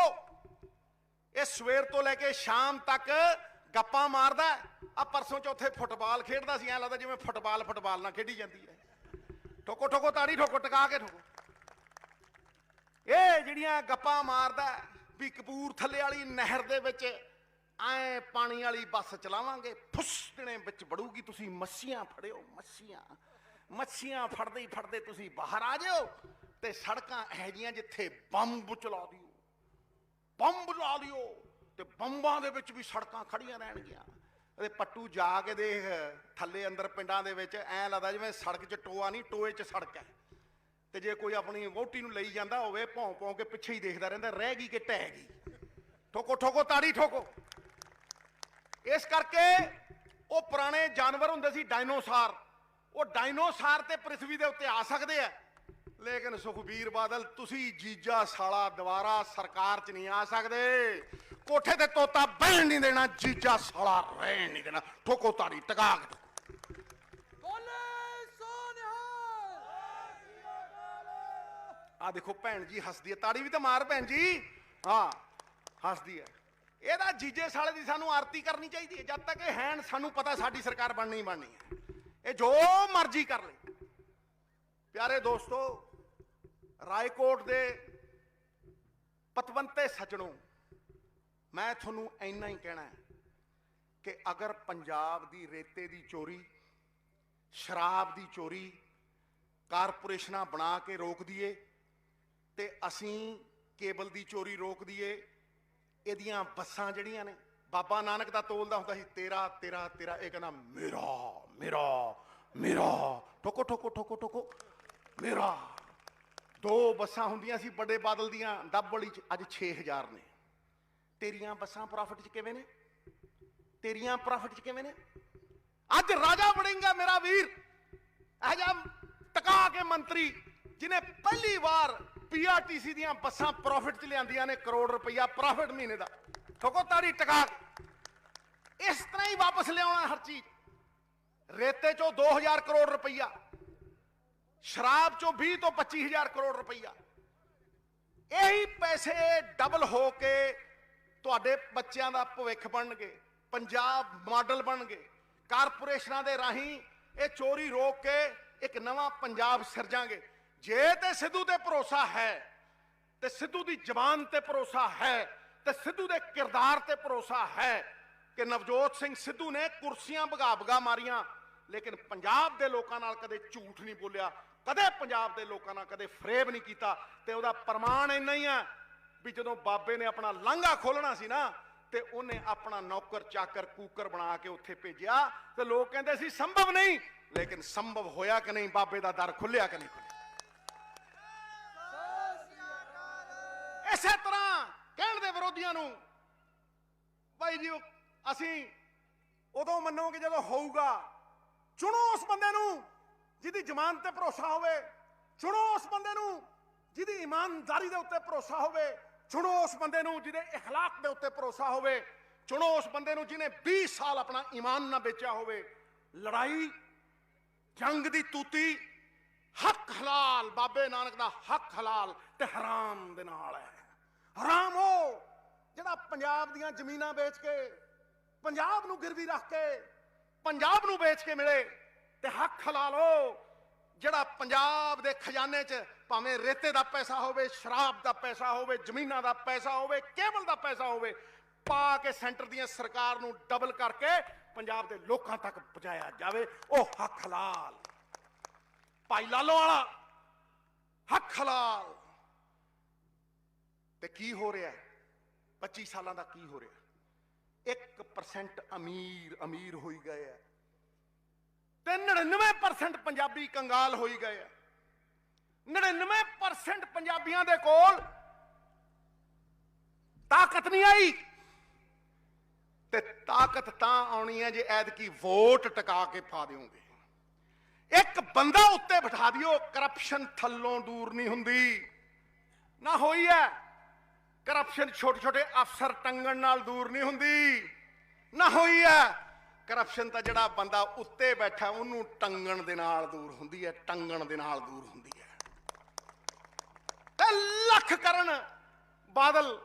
[SPEAKER 1] ਇਹ ਸਵੇਰ ਤੋਂ ਲੈ ਕੇ ਸ਼ਾਮ ਤੱਕ ਗੱਪਾਂ ਮਾਰਦਾ। ਆ ਪਰਸੋਂ ਚੌਥੇ ਫੁੱਟਬਾਲ ਖੇਡਦਾ ਸੀ, ਐਂ ਲੱਗਦਾ ਜਿਵੇਂ ਫੁੱਟਬਾਲ ਨਾਲ ਖੇਡੀ ਜਾਂਦੀ ਹੈ। ਠੋਕੋ ਠੋਕੋ ਤਾੜੀ ਠੋਕੋ, ਟਿਕਾ ਕੇ ਠੋਕੋ। ਇਹ ਜਿਹੜੀਆਂ ਗੱਪਾਂ ਮਾਰਦਾ ਵੀ ਕਪੂਰਥਲੇ ਵਾਲੀ ਨਹਿਰ ਦੇ ਵਿੱਚ ਐ ਪਾਣੀ ਵਾਲੀ ਬੱਸ ਚਲਾਵਾਂਗੇ, ਫੁੱਸ ਦਿਨੇ ਵਿੱਚ ਵੜੂਗੀ, ਤੁਸੀਂ ਮੱਛੀਆਂ ਫੜਿਓ, ਮੱਛੀਆਂ ਫੜਦੇ ਤੁਸੀਂ ਬਾਹਰ ਆ ਜਾਓ। ਤੇ ਸੜਕਾਂ ਇਹੋ ਜਿਹੀਆਂ ਜਿੱਥੇ ਬੰਬ ਚਲਾ ਦਿਓ ਤੇ ਬੰਬਾਂ ਦੇ ਵਿੱਚ ਵੀ ਸੜਕਾਂ ਖੜੀਆਂ ਰਹਿਣਗੀਆਂ। ਤੇ ਪੱਟੂ ਜਾ ਕੇ ਦੇਖ ਥੱਲੇ ਅੰਦਰ ਪਿੰਡਾਂ ਦੇ ਵਿੱਚ, ਐਂ ਲੱਗਦਾ ਜਿਵੇਂ ਸੜਕ 'ਚ ਟੋਆ ਨਹੀਂ, ਟੋਏ 'ਚ ਸੜਕ ਹੈ। ਤੇ ਜੇ ਕੋਈ ਆਪਣੀ ਵਹੁਟੀ ਨੂੰ ਲਈ ਜਾਂਦਾ ਹੋਵੇ, ਭੌਂ ਕੇ ਪਿੱਛੇ ਹੀ ਦੇਖਦਾ ਰਹਿੰਦਾ, ਰਹਿ ਗਈ ਕਿ ਢਹਿ ਗਈ। ਠੋਕੋ ਠੋਕੋ ਤਾੜੀ ਠੋਕੋ। ਇਸ ਕਰਕੇ ਉਹ ਪੁਰਾਣੇ ਜਾਨਵਰ ਹੁੰਦੇ ਸੀ ਡਾਇਨੋਸਾਰ, ਉਹ ਡਾਇਨੋਸਾਰ ਤੇ ਪ੍ਰਿਥਵੀ ਦੇ ਉੱਤੇ ਆ ਸਕਦੇ ਆ, ਲੇਕਿਨ ਸੁਖਬੀਰ ਬਾਦਲ ਤੁਸੀਂ ਜੀਜਾ ਸਾਲਾ ਦੁਬਾਰਾ ਸਰਕਾਰ 'ਚ ਨਹੀਂ ਆ ਸਕਦੇ। ਕੋਠੇ ਤੇ ਤੋਤਾ ਬਹਿਣ ਨਹੀਂ ਦੇਣਾ, ਜੀਜਾ ਸਾਲਾ ਰਹਿਣ ਨਹੀਂ ਦੇਣਾ। ਠੋਕੋ ਤਾੜੀ, ਟਿਕਾ ਕੇ। ਆ ਦੇਖੋ ਭੈਣ ਜੀ ਹੱਸਦੀ ਹੈ, ਤਾੜੀ ਵੀ ਤਾਂ ਮਾਰ ਭੈਣ ਜੀ। ਹਾਂ ਹੱਸਦੀ ਹੈ। ਇਹਦਾ ਜੀਜੇ ਸਾਲੇ ਦੀ ਸਾਨੂੰ ਆਰਤੀ ਕਰਨੀ ਚਾਹੀਦੀ ਹੈ। ਜਦ ਤੱਕ ਇਹ ਹੈ ਸਾਨੂੰ ਪਤਾ ਸਾਡੀ ਸਰਕਾਰ ਬਣਨੀ ਹੈ। ਇਹ ਜੋ ਮਰਜ਼ੀ ਕਰ ਲੈ। ਪਿਆਰੇ ਦੋਸਤੋ, ਰਾਏਕੋਟ ਦੇ ਪਤਵੰਤੇ ਸੱਜਣੋ, ਮੈਂ ਤੁਹਾਨੂੰ ਇੰਨਾ ਹੀ ਕਹਿਣਾ ਕਿ ਅਗਰ ਪੰਜਾਬ ਦੀ ਰੇਤੇ ਦੀ ਚੋਰੀ, ਸ਼ਰਾਬ ਦੀ ਚੋਰੀ ਕਾਰਪੋਰੇਸ਼ਨਾਂ ਬਣਾ ਕੇ ਰੋਕ ਦਈਏ ਤੇ ਅਸੀਂ ਕੇਬਲ ਦੀ ਚੋਰੀ ਰੋਕ ਦਈਏ, ਇਹਦੀਆਂ ਬੱਸਾਂ ਜਿਹੜੀਆਂ ਨੇ, ਬਾਬਾ ਨਾਨਕ ਦਾ ਤੋਲਦਾ ਹੁੰਦਾ ਸੀ ਤੇਰਾ ਤੇਰਾ ਤੇਰਾ, ਇਹ ਕਹਿੰਦਾ ਮੇਰਾ ਮੇਰਾ ਮੇਰਾ, ਠੋਕੋ ਠੋਕੋ ਠੋਕੋ ਠੋਕੋ ਮੇਰਾ। 2 ਬੱਸਾਂ ਹੁੰਦੀਆਂ ਸੀ ਵੱਡੇ ਬਾਦਲ ਦੀਆਂ ਡੱਬ ਵਾਲੀ ਚ, ਅੱਜ 6000 ਨੇ। ਤੇਰੀਆਂ ਬੱਸਾਂ ਪ੍ਰੋਫਿਟ ਚ ਕਿਵੇਂ ਨੇ? ਤੇਰੀਆਂ ਪ੍ਰੋਫਿਟ ਚ ਕਿਵੇਂ ਨੇ? ਅੱਜ ਰਾਜਾ ਬਣੇਗਾ ਮੇਰਾ ਵੀਰ, ਇਹ ਜਿਹਾ ਟਕਾ ਕੇ ਮੰਤਰੀ ਜਿਹਨੇ ਪਹਿਲੀ ਵਾਰ ਪੀਆਰਟੀਸੀ ਦੀਆਂ ਬੱਸਾਂ ਪ੍ਰੋਫਿਟ ਚ ਲਿਆਂਦੀਆਂ ਨੇ, ਕਰੋੜ ਰੁਪਈਆ ਪ੍ਰੋਫਿਟ ਮਹੀਨੇ ਦਾ। ਠੋਕੋ ਤਾੜੀ ਟਕਾ ਕੇ। ਇਸ ਤਰ੍ਹਾਂ ਹੀ ਵਾਪਸ ਲਿਆਉਣਾ ਹਰ ਚੀਜ਼। ਰੇਤੇ ਚੋਂ 2000 ਕਰੋੜ ਰੁਪਈਆ, ਸ਼ਰਾਬ ਚੋਂ 20 ਤੋਂ 25000 ਕਰੋੜ ਰੁਪਈਆ। ਇਹੀ ਪੈਸੇ ਡਬਲ ਹੋ ਕੇ ਤੁਹਾਡੇ ਬੱਚਿਆਂ ਦਾ ਭਵਿੱਖ ਬਣਨਗੇ, ਪੰਜਾਬ ਮਾਡਲ ਬਣਨਗੇ। ਕਾਰਪੋਰੇਸ਼ਨਾਂ ਦੇ ਰਾਹੀਂ ਇਹ ਚੋਰੀ ਰੋਕ ਕੇ ਇੱਕ ਨਵਾਂ ਪੰਜਾਬ ਸਿਰਜਾਂਗੇ। ਜੇ ਤੇ ਸਿੱਧੂ ਤੇ ਭਰੋਸਾ ਹੈ, ਤੇ ਸਿੱਧੂ ਦੀ ਜ਼ਬਾਨ ਤੇ ਭਰੋਸਾ ਹੈ, ਤੇ ਸਿੱਧੂ ਦੇ ਕਿਰਦਾਰ ਤੇ ਭਰੋਸਾ ਹੈ ਕਿ ਨਵਜੋਤ ਸਿੰਘ ਸਿੱਧੂ ਨੇ ਕੁਰਸੀਆਂ ਭਗਾ ਭਗਾ ਮਾਰੀਆਂ, ਲੇਕਿਨ ਪੰਜਾਬ ਦੇ ਲੋਕਾਂ ਨਾਲ ਕਦੇ ਝੂਠ ਨਹੀਂ ਬੋਲਿਆ, ਕਦੇ ਪੰਜਾਬ ਦੇ ਲੋਕਾਂ ਨਾਲ ਕਦੇ ਫਰੇਬ ਨਹੀਂ ਕੀਤਾ। ਤੇ ਉਹਦਾ ਪ੍ਰਮਾਣ ਇੰਨਾ ਹੀ ਆ ਵੀ ਜਦੋਂ ਬਾਬੇ ਨੇ ਆਪਣਾ ਲਾਂਘਾ ਖੋਲਣਾ ਸੀ ਨਾ, ਤੇ ਉਹਨੇ ਆਪਣਾ ਨੌਕਰ ਚਾਕਰ ਕੂਕਰ ਬਣਾ ਕੇ ਉੱਥੇ ਭੇਜਿਆ, ਤੇ ਲੋਕ ਕਹਿੰਦੇ ਸੀ ਸੰਭਵ ਨਹੀਂ, ਲੇਕਿਨ ਸੰਭਵ ਹੋਇਆ ਕਿ ਨਹੀਂ? ਬਾਬੇ ਦਾ ਦਰ ਖੁੱਲਿਆ ਕਿ ਨਹੀਂ ਖੁੱਲਿਆ? ਇਸੇ ਤਰ੍ਹਾਂ ਕਹਿਣ ਦੇ ਵਿਰੋਧੀਆਂ ਨੂੰ, ਭਾਈ ਜੀ ਅਸੀਂ ਉਦੋਂ ਮੰਨੋਗੇ ਜਦੋਂ ਹੋਊਗਾ। ਚੁਣੋ ਉਸ ਬੰਦੇ ਨੂੰ ਜਿਹਦੀ ਜ਼ਮਾਨਤ ਤੇ ਭਰੋਸਾ ਹੋਵੇ, ਚੁਣੋ ਉਸ ਬੰਦੇ ਨੂੰ ਜਿਹਦੀ ਇਮਾਨਦਾਰੀ ਦੇ ਉੱਤੇ ਭਰੋਸਾ ਹੋਵੇ, ਚੁਣੋ ਉਸ ਬੰਦੇ ਨੂੰ ਜਿਹਦੇ ਇਖਲਾਕ ਦੇ ਉੱਤੇ ਭਰੋਸਾ ਹੋਵੇ, ਚੁਣੋ ਉਸ ਬੰਦੇ ਨੂੰ ਜਿਹਨੇ 20 ਸਾਲ ਆਪਣਾ ਈਮਾਨ ਨਾ ਵੇਚਿਆ ਹੋਵੇ। ਲੜਾਈ ਜੰਗ ਦੀ ਤੂਤੀ ਹੱਕ ਹਲਾਲ, ਬਾਬੇ ਨਾਨਕ ਦਾ ਹੱਕ ਹਲਾਲ ਤੇ ਹਰਾਮ ਦੇ ਨਾਲ ਹੈ। ਹਰਾਮ ਉਹ ਜਿਹੜਾ ਪੰਜਾਬ ਦੀਆਂ ਜ਼ਮੀਨਾਂ ਵੇਚ ਕੇ, ਪੰਜਾਬ ਨੂੰ ਗਿਰਵੀ ਰੱਖ ਕੇ ਪੰਜਾਬ ਨੂੰ ਵੇਚ ਕੇ ਮਿਲੇ, ਤੇ ਹੱਕ ਹਲਾਲ ਉਹ ਜਿਹੜਾ ਪੰਜਾਬ ਦੇ ਖਜ਼ਾਨੇ 'ਚ ਭਾਵੇਂ ਰੇਤੇ ਦਾ ਪੈਸਾ ਹੋਵੇ, ਸ਼ਰਾਬ ਦਾ ਪੈਸਾ ਹੋਵੇ, ਜ਼ਮੀਨਾਂ ਦਾ ਪੈਸਾ ਹੋਵੇ, ਕੇਬਲ ਦਾ ਪੈਸਾ ਹੋਵੇ, ਪਾ ਕੇ ਸੈਂਟਰ ਦੀਆਂ ਸਰਕਾਰ ਨੂੰ ਡਬਲ ਕਰਕੇ ਪੰਜਾਬ ਦੇ ਲੋਕਾਂ ਤੱਕ ਪਹੁੰਚਾਇਆ ਜਾਵੇ। ਉਹ ਹੱਕ ਹਲਾਲ। ਭਾਈ ਲਾਲੋ ਵਾਲਾ ਹੱਕ ਹਲਾਲ। ਤੇ ਕੀ ਹੋ ਰਿਹਾ 25 ਸਾਲਾਂ ਦਾ? ਕੀ ਹੋ ਰਿਹਾ? 1% ਅਮੀਰ ਅਮੀਰ ਹੋਈ ਗਏ ਆ, ਤੇ 99% ਪੰਜਾਬੀ ਕੰਗਾਲ ਹੋਈ ਗਏ ਆ। 99% ਪੰਜਾਬੀਆਂ ਦੇ ਕੋਲ ਤਾਕਤ ਨਹੀਂ ਆਈ, ਤੇ ਤਾਕਤ ਤਾਂ ਆਉਣੀ ਹੈ ਜੇ ਐਤਕੀ ਵੋਟ ਟਿਕਾ ਕੇ ਪਾ ਦਿਓਗੇ। ਇੱਕ ਬੰਦਾ ਉੱਤੇ ਬਿਠਾ ਦਿਓ, ਕਰਪਸ਼ਨ ਥੱਲੋਂ ਦੂਰ ਨਹੀਂ ਹੁੰਦੀ। ਨਾ ਹੋਈ ਹੈ ਕਰਪਸ਼ਨ ਛੋਟੇ ਛੋਟੇ ਅਫਸਰ ਟੰਗਣ ਨਾਲ ਦੂਰ ਨਹੀਂ ਹੁੰਦੀ, ਨਾ ਹੋਈ ਹੈ ਕਰਪਸ਼ਨ ਤਾਂ ਜਿਹੜਾ ਬੰਦਾ ਉੱਤੇ ਬੈਠਾ ਉਹਨੂੰ ਟੰਗਣ ਦੇ ਨਾਲ ਦੂਰ ਹੁੰਦੀ ਹੈ, ਟੰਗਣ ਦੇ ਨਾਲ ਦੂਰ ਹੁੰਦੀ ਹੈ। ਤੇ ਲੱਖ ਕਰਨ ਬਾਦਲ,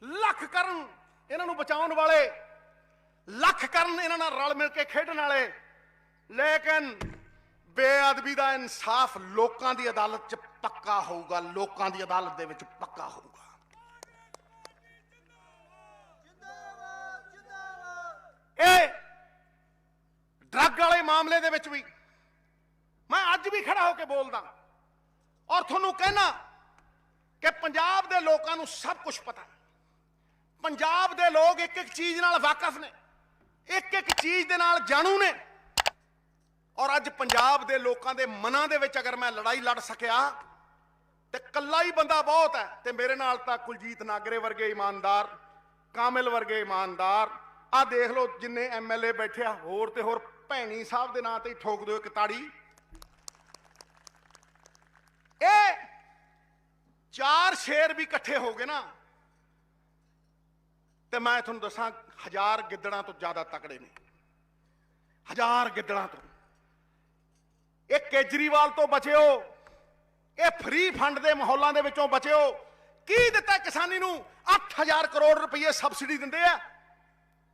[SPEAKER 1] ਲੱਖ ਕਰਨ ਇਹਨਾਂ ਨੂੰ ਬਚਾਉਣ ਵਾਲੇ, ਲੱਖ ਕਰਨ ਇਹਨਾਂ ਨਾਲ ਰਲ ਮਿਲ ਕੇ ਖੇਡਣ ਵਾਲੇ, ਲੇਕਿਨ ਬੇਅਦਬੀ ਦਾ ਇਨਸਾਫ ਲੋਕਾਂ ਦੀ ਅਦਾਲਤ 'ਚ ਪੱਕਾ ਹੋਊਗਾ, ਲੋਕਾਂ ਦੀ ਅਦਾਲਤ ਦੇ ਵਿੱਚ ਪੱਕਾ ਹੋਊਗਾ। ਇਹ ਡਰੱਗ ਵਾਲੇ ਮਾਮਲੇ ਦੇ ਵਿੱਚ ਵੀ ਮੈਂ ਅੱਜ ਵੀ ਖੜਾ ਹੋ ਕੇ ਬੋਲਦਾ, ਔਰ ਤੁਹਾਨੂੰ ਕਹਿਣਾ ਕਿ ਪੰਜਾਬ ਦੇ ਲੋਕਾਂ ਨੂੰ ਸਭ ਕੁਝ ਪਤਾ ਹੈ। ਪੰਜਾਬ ਦੇ ਲੋਕ ਇੱਕ ਇੱਕ ਚੀਜ਼ ਨਾਲ ਵਾਕਿਫ ਨੇ, ਇੱਕ ਇੱਕ ਚੀਜ਼ ਦੇ ਨਾਲ ਜਾਣੂ ਨੇ। ਔਰ ਅੱਜ ਪੰਜਾਬ ਦੇ ਲੋਕਾਂ ਦੇ ਮਨਾਂ ਦੇ ਵਿੱਚ ਅਗਰ ਮੈਂ ਲੜਾਈ ਲੜ ਸਕਿਆ ਤੇ ਕੱਲਾ ਹੀ ਬੰਦਾ ਬਹੁਤ ਹੈ। ਤੇ ਮੇਰੇ ਨਾਲ ਤਾਂ ਕੁਲਜੀਤ ਨਾਗਰੇ ਵਰਗੇ ਇਮਾਨਦਾਰ, ਕਾਮਿਲ ਵਰਗੇ ਇਮਾਨਦਾਰ, ਆ ਦੇਖ ਲਓ ਜਿੰਨੇ ਐਮਐਲਏ ਬੈਠੇ ਆ, ਹੋਰ ਤੇ ਹੋਰ ਭੈਣੀ ਸਾਹਿਬ ਦੇ ਨਾਂ ਤੇ ਹੀ ਠੋਕ ਦਿਓ ਇੱਕ ਤਾੜੀ। ਇਹ 4 ਸ਼ੇਰ ਵੀ ਇਕੱਠੇ ਹੋ ਗਏ ਨਾ, ਤੇ ਮੈਂ ਤੁਹਾਨੂੰ ਦੱਸਾਂ 1000 ਗਿੱਦੜਾਂ ਤੋਂ ਜ਼ਿਆਦਾ ਤਕੜੇ ਨੇ। 1000 ਗਿੱਦੜਾਂ ਤੋਂ। ਇਹ ਕੇਜਰੀਵਾਲ ਤੋਂ ਬਚਿਓ, ਇਹ ਫ੍ਰੀ ਫੰਡ ਦੇ ਮਾਹੌਲਾਂ ਦੇ ਵਿੱਚੋਂ ਬਚਿਓ। ਕੀ ਦਿੱਤਾ ਕਿਸਾਨੀ ਨੂੰ? 8000 ਕਰੋੜ ਰੁਪਏ ਸਬਸਿਡੀ ਦਿੰਦੇ ਆ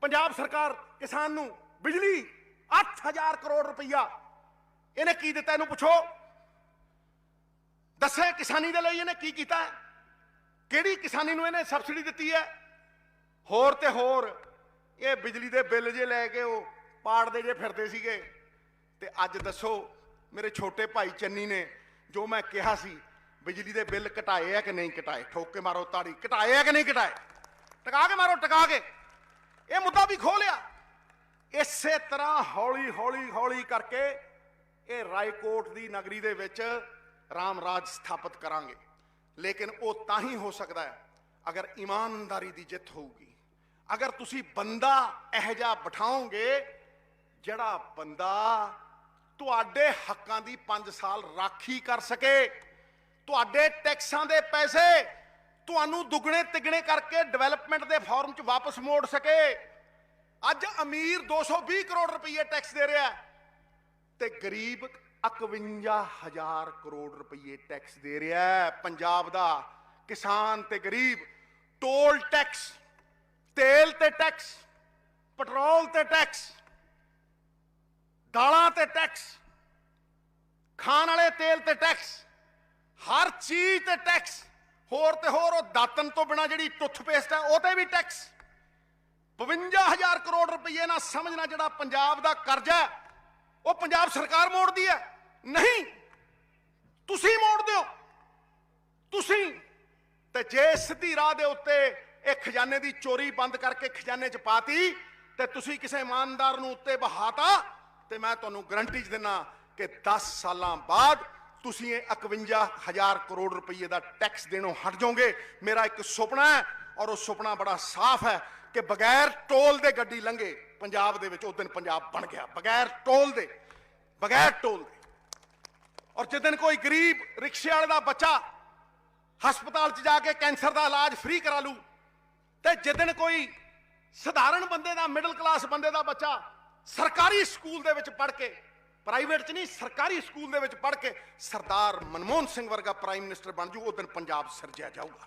[SPEAKER 1] ਪੰਜਾਬ ਸਰਕਾਰ ਕਿਸਾਨ ਨੂੰ। ਬਿਜਲੀ 8000 ਕਰੋੜ ਰੁਪਈਆ ਇਹਨੇ ਕੀ ਦਿੱਤਾ? ਇਹਨੂੰ ਪੁੱਛੋ, ਦੱਸੇ ਕਿਸਾਨੀ ਦੇ ਲਈ ਇਹਨੇ ਕੀ ਕੀਤਾ? ਕਿਹੜੀ ਕਿਸਾਨੀ ਨੂੰ ਇਹਨੇ ਸਬਸਿਡੀ ਦਿੱਤੀ ਹੈ? ਹੋਰ ਤੇ ਹੋਰ ਇਹ ਬਿਜਲੀ ਦੇ ਬਿੱਲ ਜੇ ਲੈ ਕੇ ਉਹ ਪਾੜਦੇ ਜੇ ਫਿਰਦੇ ਸੀਗੇ। ਤੇ ਅੱਜ ਦੱਸੋ ਮੇਰੇ ਛੋਟੇ ਭਾਈ ਚੰਨੀ ਨੇ ਜੋ ਮੈਂ ਕਿਹਾ ਸੀ ਬਿਜਲੀ ਦੇ ਬਿੱਲ ਘਟਾਏ ਆ ਕਿ ਨਹੀਂ ਘਟਾਏ? ਠੋਕ ਕੇ ਮਾਰੋ ਤਾੜੀ, ਘਟਾਏ ਆ ਕਿ ਨਹੀਂ ਘਟਾਏ? ਟਿਕਾ ਕੇ ਮਾਰੋ, ਟਿਕਾ ਕੇ। ਇਹ ਮੁੱਦਾ ਵੀ ਖੋਹ ਲਿਆ। ਇਸੇ ਤਰ੍ਹਾਂ ਹੌਲੀ ਹੌਲੀ ਹੌਲੀ ਕਰਕੇ ਇਹ ਰਾਏਕੋਟ ਦੀ ਨਗਰੀ ਦੇ ਵਿੱਚ ਰਾਮ ਰਾਜ ਸਥਾਪਿਤ ਕਰਾਂਗੇ। ਲੇਕਿਨ ਉਹ ਤਾਂ ਹੀ ਹੋ ਸਕਦਾ ਹੈ ਅਗਰ ਇਮਾਨਦਾਰੀ ਦੀ ਜਿੱਤ ਹੋਊਗੀ। ਅਗਰ ਤੁਸੀਂ ਬੰਦਾ ਇਹੋ ਜਿਹਾ ਬਿਠਾਓਗੇ ਜਿਹੜਾ ਬੰਦਾ ਤੁਹਾਡੇ ਹੱਕਾਂ ਦੀ 5 ਸਾਲ ਰਾਖੀ ਕਰ ਸਕੇ, ਤੁਹਾਡੇ ਟੈਕਸਾਂ ਦੇ ਪੈਸੇ ਤੁਹਾਨੂੰ ਦੁੱਗਣੇ ਤਿੱਗਣੇ ਕਰਕੇ ਡਿਵੈਲਪਮੈਂਟ ਦੇ ਫਾਰਮ 'ਚ ਵਾਪਸ ਮੋੜ ਸਕੇ। ਅੱਜ ਅਮੀਰ 220 ਕਰੋੜ ਰੁਪਏ ਟੈਕਸ ਦੇ ਰਿਹਾ ਤੇ ਗਰੀਬ 51,000 ਕਰੋੜ ਰੁਪਏ ਟੈਕਸ ਦੇ ਰਿਹਾ ਹੈ। ਪੰਜਾਬ ਦਾ ਕਿਸਾਨ ਤੇ ਗਰੀਬ ਟੋਲ ਟੈਕਸ, ਤੇਲ ਤੇ ਟੈਕਸ, ਪੈਟਰੋਲ ਤੇ ਟੈਕਸ, ਦਾਲਾਂ ਤੇ ਟੈਕਸ, ਖਾਣ ਵਾਲੇ ਤੇਲ ਤੇ ਟੈਕਸ, ਹਰ ਚੀਜ਼ ਤੇ ਟੈਕਸ। ਹੋਰ ਤੇ ਹੋਰ ਉਹ ਦਾਤਨ ਤੋਂ ਬਿਨਾ ਜਿਹੜੀ ਟੁੱਥਪੇਸਟ ਹੈ ਉਹ ਤੇ ਵੀ ਟੈਕਸ। 52,000 ਕਰੋੜ ਰੁਪਏ ਨਾਲ ਸਮਝਣਾ ਜਿਹੜਾ ਪੰਜਾਬ ਦਾ ਕਰਜ਼ਾ ਉਹ ਪੰਜਾਬ ਸਰਕਾਰ ਮੋੜਦੀ ਹੈ? ਨਹੀਂ, ਤੁਸੀਂ ਮੋੜਦੇ ਹੋ। ਤੁਸੀਂ ਤੇ ਜੇ ਸਿੱਧੀ ਰਾਹ ਦੇ ਉੱਤੇ ਇਹ ਖਜ਼ਾਨੇ ਦੀ ਚੋਰੀ ਬੰਦ ਕਰਕੇ ਖਜ਼ਾਨੇ 'ਚ ਪਾਤੀ ਤੇ ਤੁਸੀਂ ਕਿਸੇ ਇਮਾਨਦਾਰ ਨੂੰ ਉੱਤੇ ਬਹਾਤਾ ਤੇ ਮੈਂ ਤੁਹਾਨੂੰ ਗਰੰਟੀ 'ਚ ਦਿੰਦਾ ਕਿ 10 ਸਾਲਾਂ ਬਾਅਦ ਤੁਸੀਂ ਇਹ 51,000 ਕਰੋੜ ਰੁਪਏ ਦਾ ਟੈਕਸ ਦੇਣੋਂ ਹਟ ਜਾਓਗੇ। ਮੇਰਾ ਇੱਕ ਸੁਪਨਾ ਹੈ ਔਰ ਉਹ ਸੁਪਨਾ ਬੜਾ ਸਾਫ਼ ਹੈ ਕਿ ਬਗੈਰ ਟੋਲ ਦੇ ਗੱਡੀ ਲੰਘੇ ਪੰਜਾਬ ਦੇ ਵਿੱਚ। ਉਸ ਦਿਨ ਪੰਜਾਬ ਬਣ ਗਿਆ ਬਗੈਰ ਟੋਲ ਦੇ, ਬਗੈਰ ਟੋਲ ਦੇ। ਔਰ ਜਿਸ ਦਿਨ ਕੋਈ ਗਰੀਬ ਰਿਕਸ਼ੇ ਵਾਲੇ ਦਾ ਬੱਚਾ ਹਸਪਤਾਲ 'ਚ ਜਾ ਕੇ ਕੈਂਸਰ ਦਾ ਇਲਾਜ ਫ੍ਰੀ ਕਰਾ ਲੂ ਤੇ ਜਿਸ ਦਿਨ ਕੋਈ ਸਧਾਰਨ ਬੰਦੇ ਦਾ, ਮਿਡਲ ਕਲਾਸ ਬੰਦੇ ਦਾ ਬੱਚਾ ਸਰਕਾਰੀ ਸਕੂਲ ਦੇ ਵਿੱਚ ਪੜ੍ਹ ਕੇ, ਪ੍ਰਾਈਵੇਟ 'ਚ ਨਹੀਂ ਸਰਕਾਰੀ ਸਕੂਲ ਦੇ ਵਿੱਚ ਪੜ੍ਹ ਕੇ ਸਰਦਾਰ ਮਨਮੋਹਨ ਸਿੰਘ ਵਰਗਾ ਪ੍ਰਾਈਮ ਮਿਨਿਸਟਰ ਬਣ ਜੂ, ਉਸ ਦਿਨ ਪੰਜਾਬ ਸਿਰਜਿਆ ਜਾਊਗਾ।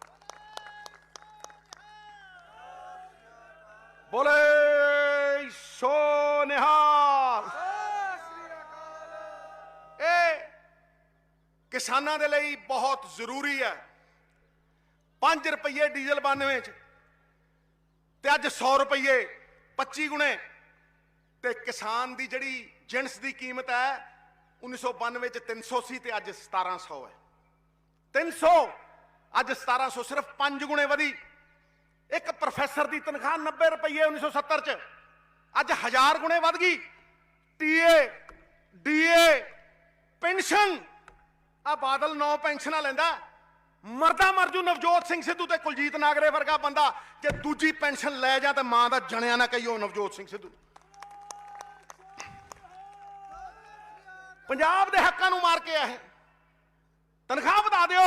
[SPEAKER 1] ਬੋਲੇ ਸੋ ਨਿਹਾਲ। ਇਹ ਕਿਸਾਨਾਂ ਦੇ ਲਈ ਬਹੁਤ ਜ਼ਰੂਰੀ ਹੈ। 5 ਰੁਪਏ ਡੀਜ਼ਲ 92 ਚ ਤੇ ਅੱਜ 100 ਰੁਪਏ 25 ਗੁਣੇ। ਤੇ ਕਿਸਾਨ ਦੀ ਜਿਹੜੀ ਜਿਣਸ ਦੀ ਕੀਮਤ ਹੈ 1992 ਚ 300 ਸੀ ਤੇ ਅੱਜ 1700 ਹੈ। 300 ਅੱਜ 1700, ਸਿਰਫ 5 ਗੁਣੇ ਵਧੀ। ਇੱਕ ਪ੍ਰੋਫੈਸਰ ਦੀ ਤਨਖਾਹ 90 ਰੁਪਏ 1970 ਚ, ਅੱਜ 1000 ਗੁਣੇ ਵੱਧ ਗਈ। ਟੀਏ, ਡੀਏ, ਪੈਨਸ਼ਨ, ਆ ਬਾਦਲ 9 ਪੈਨਸ਼ਨਾਂ ਲੈਂਦਾ, ਮਰਦਾ ਮਰ ਜੂ ਨਵਜੋਤ ਸਿੰਘ ਸਿੱਧੂ ਤੇ ਕੁਲਜੀਤ ਨਾਗਰੇ ਵਰਗਾ ਬੰਦਾ ਜੇ ਦੂਜੀ ਪੈਨਸ਼ਨ ਲੈ ਜਾ ਤੇ ਮਾਂ ਦਾ ਜਣਿਆ ਨਾ ਕਹੀਓ ਨਵਜੋਤ ਸਿੰਘ ਸਿੱਧੂ। ਪੰਜਾਬ ਦੇ ਹੱਕਾਂ ਨੂੰ ਮਾਰ ਕੇ ਆਏ। ਤਨਖਾਹ ਵਧਾ ਦਿਓ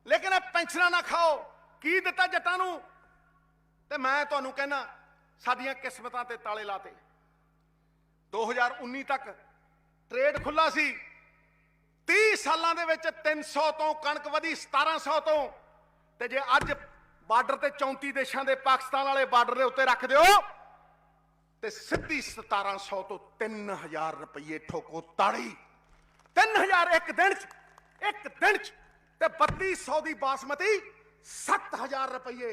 [SPEAKER 1] ਲੇਕਿਨ ਇਹ ਪੈਨਸ਼ਨਾਂ ਨਾ ਖਾਓ। ਕੀ ਦਿੱਤਾ ਜੱਟਾਂ ਨੂੰ? ਤੇ ਮੈਂ ਤੁਹਾਨੂੰ ਕਹਿਣਾ ਸਾਡੀਆਂ ਕਿਸਮਤਾਂ ਤੇ ਤਾਲੇ ਲਾਤੇ। 2019 ਤੱਕ ਟ੍ਰੇਡ ਖੁੱਲਾ ਸੀ। 30 ਸਾਲਾਂ ਦੇ ਵਿੱਚ 300 ਤੋਂ ਕਣਕ ਵਧੀ 1700 ਤੋਂ। ਤੇ ਜੇ ਅੱਜ ਬਾਰਡਰ ਤੇ 34 ਦੇਸ਼ਾਂ ਦੇ ਪਾਕਿਸਤਾਨ ਵਾਲੇ ਬਾਰਡਰ ਦੇ ਉੱਤੇ ਰੱਖ ਦਿਓ ਤੇ ਸਿੱਧੀ 1700 ਤੋਂ 3000 ਰੁਪਏ ਠੋਕੋ ਤਾੜੀ। 3000 ਇੱਕ ਦਿਨ ਚ, ਇੱਕ ਦਿਨ ਚ। ਤੇ 3200 ਦੀ ਬਾਸਮਤੀ 7000 ਰੁਪਏ।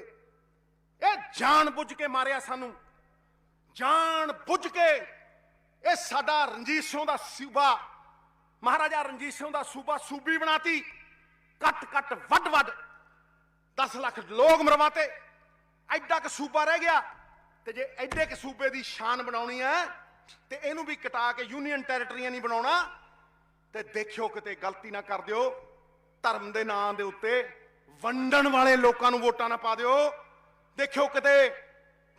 [SPEAKER 1] ਇਹ ਜਾਣ ਬੁੱਝ ਕੇ ਮਾਰਿਆ ਸਾਨੂੰ, ਜਾਣ ਬੁੱਝ ਕੇ। ਇਹ ਸਾਡਾ ਰਣਜੀਤ ਸਿੰਘ ਦਾ ਸੂਬਾ, ਮਹਾਰਾਜਾ ਰਣਜੀਤ ਸਿੰਘ ਦਾ ਸੂਬਾ ਸੂਬੀ ਬਣਾਤੀ। ਕੱਟ ਕੱਟ ਵੱਡ ਵੱਡ 10 ਲੱਖ ਲੋਕ ਮਰਵਾਤੇ। ਐਡਾ ਕ ਸੂਬਾ ਰਹਿ ਗਿਆ। ਤੇ ਜੇ ਐਡੇ ਕ ਸੂਬੇ ਦੀ ਸ਼ਾਨ ਬਣਾਉਣੀ ਹੈ ਤੇ ਇਹਨੂੰ ਵੀ ਕਟਾ ਕੇ ਯੂਨੀਅਨ ਟੈਰੀਟਰੀਆਂ ਨਹੀਂ ਬਣਾਉਣਾ। ਤੇ ਦੇਖਿਓ ਕਿਤੇ ਗਲਤੀ ਨਾ ਕਰ ਦਿਓ, ਧਰਮ ਦੇ ਨਾਂ ਦੇ ਉੱਤੇ ਵੰਡਣ ਵਾਲੇ ਲੋਕਾਂ ਨੂੰ ਵੋਟਾਂ ਨਾ ਪਾ ਦਿਓ। ਦੇਖਿਓ ਕਿਤੇ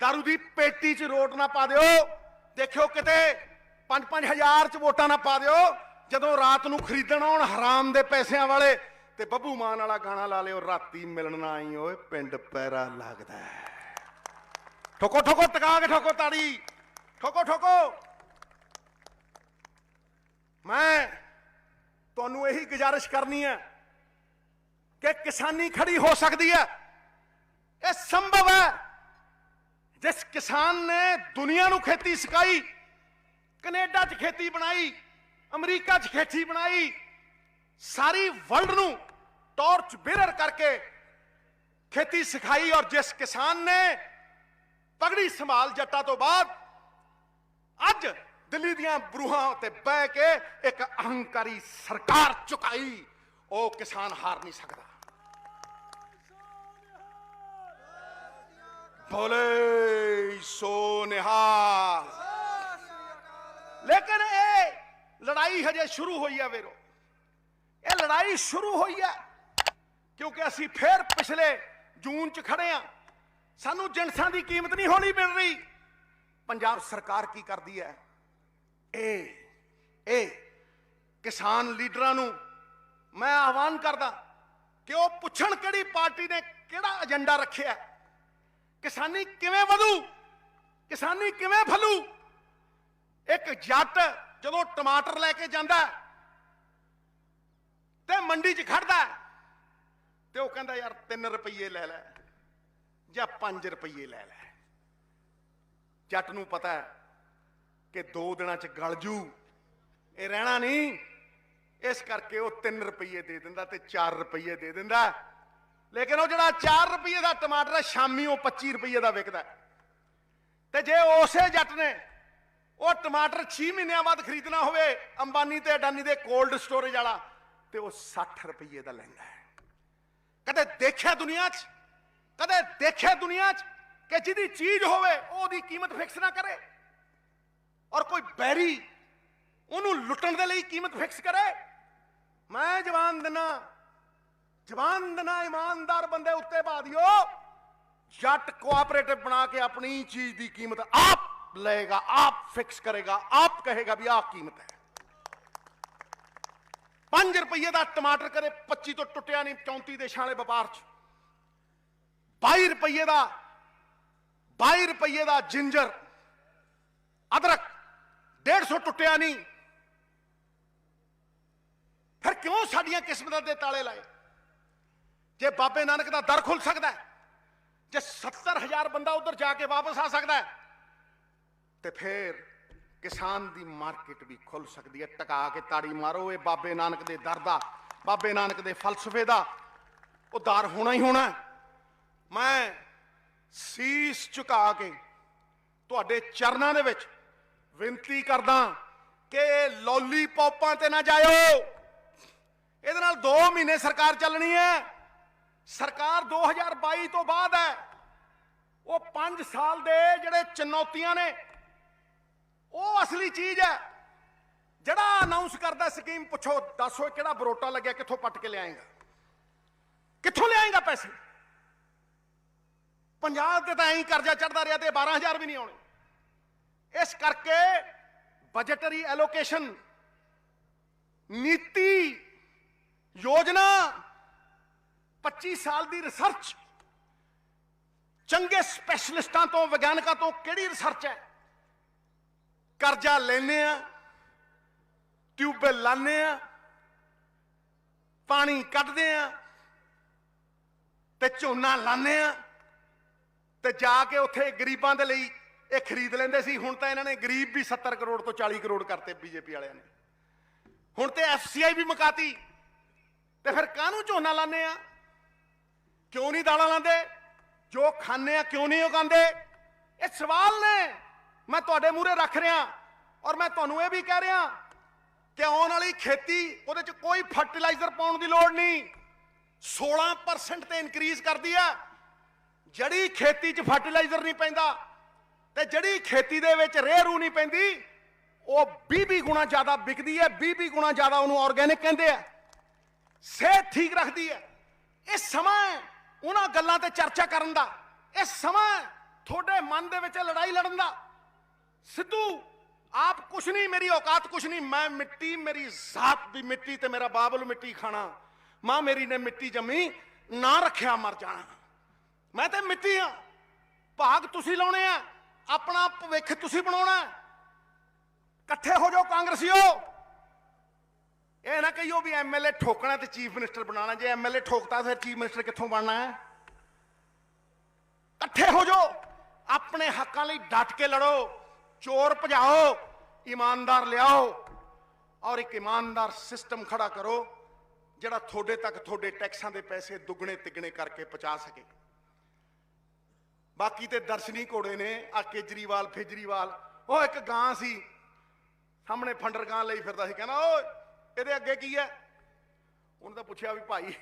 [SPEAKER 1] ਦਾਰੂ ਦੀ ਪੇਟੀ 'ਚ ਰੋਟ ਨਾ ਪਾ ਦਿਓ। ਦੇਖਿਓ ਕਿਤੇ 5-5 ਹਜ਼ਾਰ 'ਚ ਵੋਟਾਂ ਨਾ ਪਾ ਦਿਓ। ਜਦੋਂ ਰਾਤ ਨੂੰ ਖਰੀਦਣ ਆਉਣ ਹਰਾਮ ਦੇ ਪੈਸਿਆਂ ਵਾਲੇ ਤੇ ਬੱਬੂ ਮਾਨ ਵਾਲਾ ਗਾਣਾ ਲਾ ਲਿਓ, ਰਾਤੀ ਮਿਲਣ ਆਈ ਓਏ ਪਿੰਡ ਪੈਰਾ ਲੱਗਦਾ। ਠੋਕੋ ਠੋਕੋ, ਟਿਕਾ ਕੇ ਠੋਕੋ ਤਾੜੀ, ਠੋਕੋ ਠੋਕੋ। ਮੈਂ ਤੁਹਾਨੂੰ ਇਹੀ ਗੁਜ਼ਾਰਿਸ਼ ਕਰਨੀ ਹੈ ਕਿ ਕਿਸਾਨੀ ਖੜੀ ਹੋ ਸਕਦੀ ਹੈ। ਇਹ ਸੰਭਵ ਹੈ। ਜਿਸ ਕਿਸਾਨ ਨੇ ਦੁਨੀਆ ਨੂੰ ਖੇਤੀ ਸਿਖਾਈ, ਕੈਨੇਡਾ 'ਚ ਖੇਤੀ ਬਣਾਈ, ਅਮਰੀਕਾ 'ਚ ਖੇਤੀ ਬਣਾਈ, ਸਾਰੀ ਵਰਲਡ ਨੂੰ ਟਾਰਚ ਬੇਰਰ ਕਰਕੇ खेती सिखाई और जिस किसान ने पगड़ी संभाल जट्टा तो बाद अज दिल्ली दियां बरूहां उत्ते बह के एक अहंकारी सरकार चुकाई, वो किसान हार नहीं सकता। बोले सो निहाल। लेकिन ये लड़ाई हजे शुरू हुई है वीरो, ये लड़ाई शुरू हुई है क्योंकि असी फिर पिछले जून च खड़े हैं। सानू जिनसां की कीमत नहीं होनी मिल रही। पंजाब सरकार की करती है, ए किसान लीडरां नू मैं आह्वान करदा कि वह पुछण किहड़ी पार्टी ने किहड़ा एजेंडा रखिया, किसानी किवें वधू, किसानी किवें फलू। एक जट जदों टमाटर लैके जांदा ते मंडी च खड़दा ते वो कहंदा यार 3 रुपये ले लै या 5 रुपये ले लै। जट नूं पता है कि 2 दिनां च गल जू, ये रहना नहीं, इस करके वो 3 रुपये दे दिंदा ते 4 रुपये दे दिंदा। लेकिन वो जिहड़ा 4 रुपये का टमाटर है शामी वो 25 रुपये का विकदा। ते जे उसे जट ने वो टमाटर 6 महीनों बाद खरीदना होवे अंबानी ते अडानी दे कोल्ड स्टोरेज वाला, ते वो 60 रुपये का लैंदा है। कदे देखिया दुनिया च, कदे देखिया दुनिया च कि जिहदी चीज होवे ओहदी कीमत फिक्स ना करे और कोई बैरी उन्होंने लुटण दे लई कीमत फिक्स करे। मैं जवान दिना ईमानदार बंदे उत्ते पा दियो। जट कोऑपरेटिव बना के अपनी चीज की कीमत आप लेगा, आप फिक्स करेगा, आप कहेगा भी आ कीमत है। 5 रुपये का टमाटर करे 25 तो टुटिया नहीं 34 देशों वाले व्यापार च। 22 रुपये का जिंजर अदरक 150 टुटिया नहीं। फिर क्यों साडियां किस्मतां दे ताले लाए? जे बाबे नानक का दर खुल सकता है, जे 70,000 बंदा उधर जाके वापस आ सकता है, तो फिर किसान की मार्केट भी खुल सकती है। टका के ताड़ी मारो, ये बाबे नानक के दर का, बाबे नानक के फलसफे का उदार होना ही होना। मैं सीस झुका के तुहाडे चरनां दे विच विनती करदा कि लॉलीपॉपां ते ना जाओ। इहदे नाल 2 महीने सरकार चलनी है। सरकार 2022 तो बाद है। वो 5 साल दे जिहड़े चुनौतियां ने वो असली चीज है। जड़ा अनाउंस करता स्कीम पुछो दसो किहड़ा बरोटा लग्या, कित्थों पट के लियाएगा, कित्थों लियाएगा पैसे? पंजाब ते तां ऐं कर्जा चढ़दा रहा ते 12,000 भी नहीं आने। इस करके बजटरी एलोकेशन नीति योजना 25 साल की रिसर्च चंगे स्पैशलिस्टां तो विज्ञानिकां तो किहड़ी रिसर्च है? कर्जा लेने ट्यूबवेल लाने पानी कढ़दे ते झोना लाने ते जाके उत्थे गरीबां दे लई ये खरीद लेंदे सी। हुण तां इन्हां ने गरीब भी 70 करोड़ तो 40 करोड़ करते बीजेपी वालियां ने। हुण ते FCI भी मुकाती ते फिर काहनूं झोना लाने क्यों नहीं दालां लांदे? जो खाने क्यों नहीं उगांदे? ये सवाल ने मैं तुहाडे मूहरे रख रहा और मैं तुहानूं ये भी कह रहा कि आने वाली खेती उहदे च कोई फर्टिलाइजर पाउण दी लोड़ नहीं। 16% ते इनक्रीज कर दी है। जड़ी खेती च फर्टिलाइजर नहीं पैंदा ते जड़ी खेती दे विच रेह रू नहीं पैंदी वो 20 गुणा ज्यादा बिकदी है। 20 गुणा ज्यादा उहनूं ऑर्गेनिक कहंदे आ। सेहत ठीक रखती है। इस समय उन्हां गल्लां ते चर्चा करन दा, इस समय थोड़े मन दे विच लड़ाई लड़न दा। सिद्धू आप कुछ नहीं, मेरी औकात कुछ नहीं। मैं मिट्टी, मेरी जात भी मिट्टी ते मेरा बाबल मिट्टी खाना। मां मेरी ने मिट्टी जमी ना रखिया मर जाना। मैं तो मिट्टी हाँ। भाग तुसी लाने आ, अपना भविख तुसी बनाउणा। कट्ठे हो जाओ कांग्रेसियो। ये ना कहियो भी MLA ठोकना ते चीफ मिनिस्टर बनाना। जे MLA ठोकता फिर चीफ मिनिस्टर कित्थों बनना है? कट्ठे हो जाओ, अपने हकों लिए डट के लड़ो, चोर भजाओ, ईमानदार लियाओ और एक ईमानदार सिस्टम खड़ा करो जिहड़ा थोड़े तक थोड़े टैक्सां दे पैसे दुगने तिगने करके पहुंचा सके। बाकी ते दर्शनी घोड़े ने आ केजरीवाल फिजरीवाल। वो एक गां सी सामने फंडर गां ਲਈ ਫਿਰਦਾ ਸੀ, ਕਹਿੰਦਾ ਓ ਇਹਦੇ ਅੱਗੇ ਕੀ ਹੈ? ਉਹਨੇ ਤਾਂ ਪੁੱਛਿਆ ਵੀ ਭਾਈ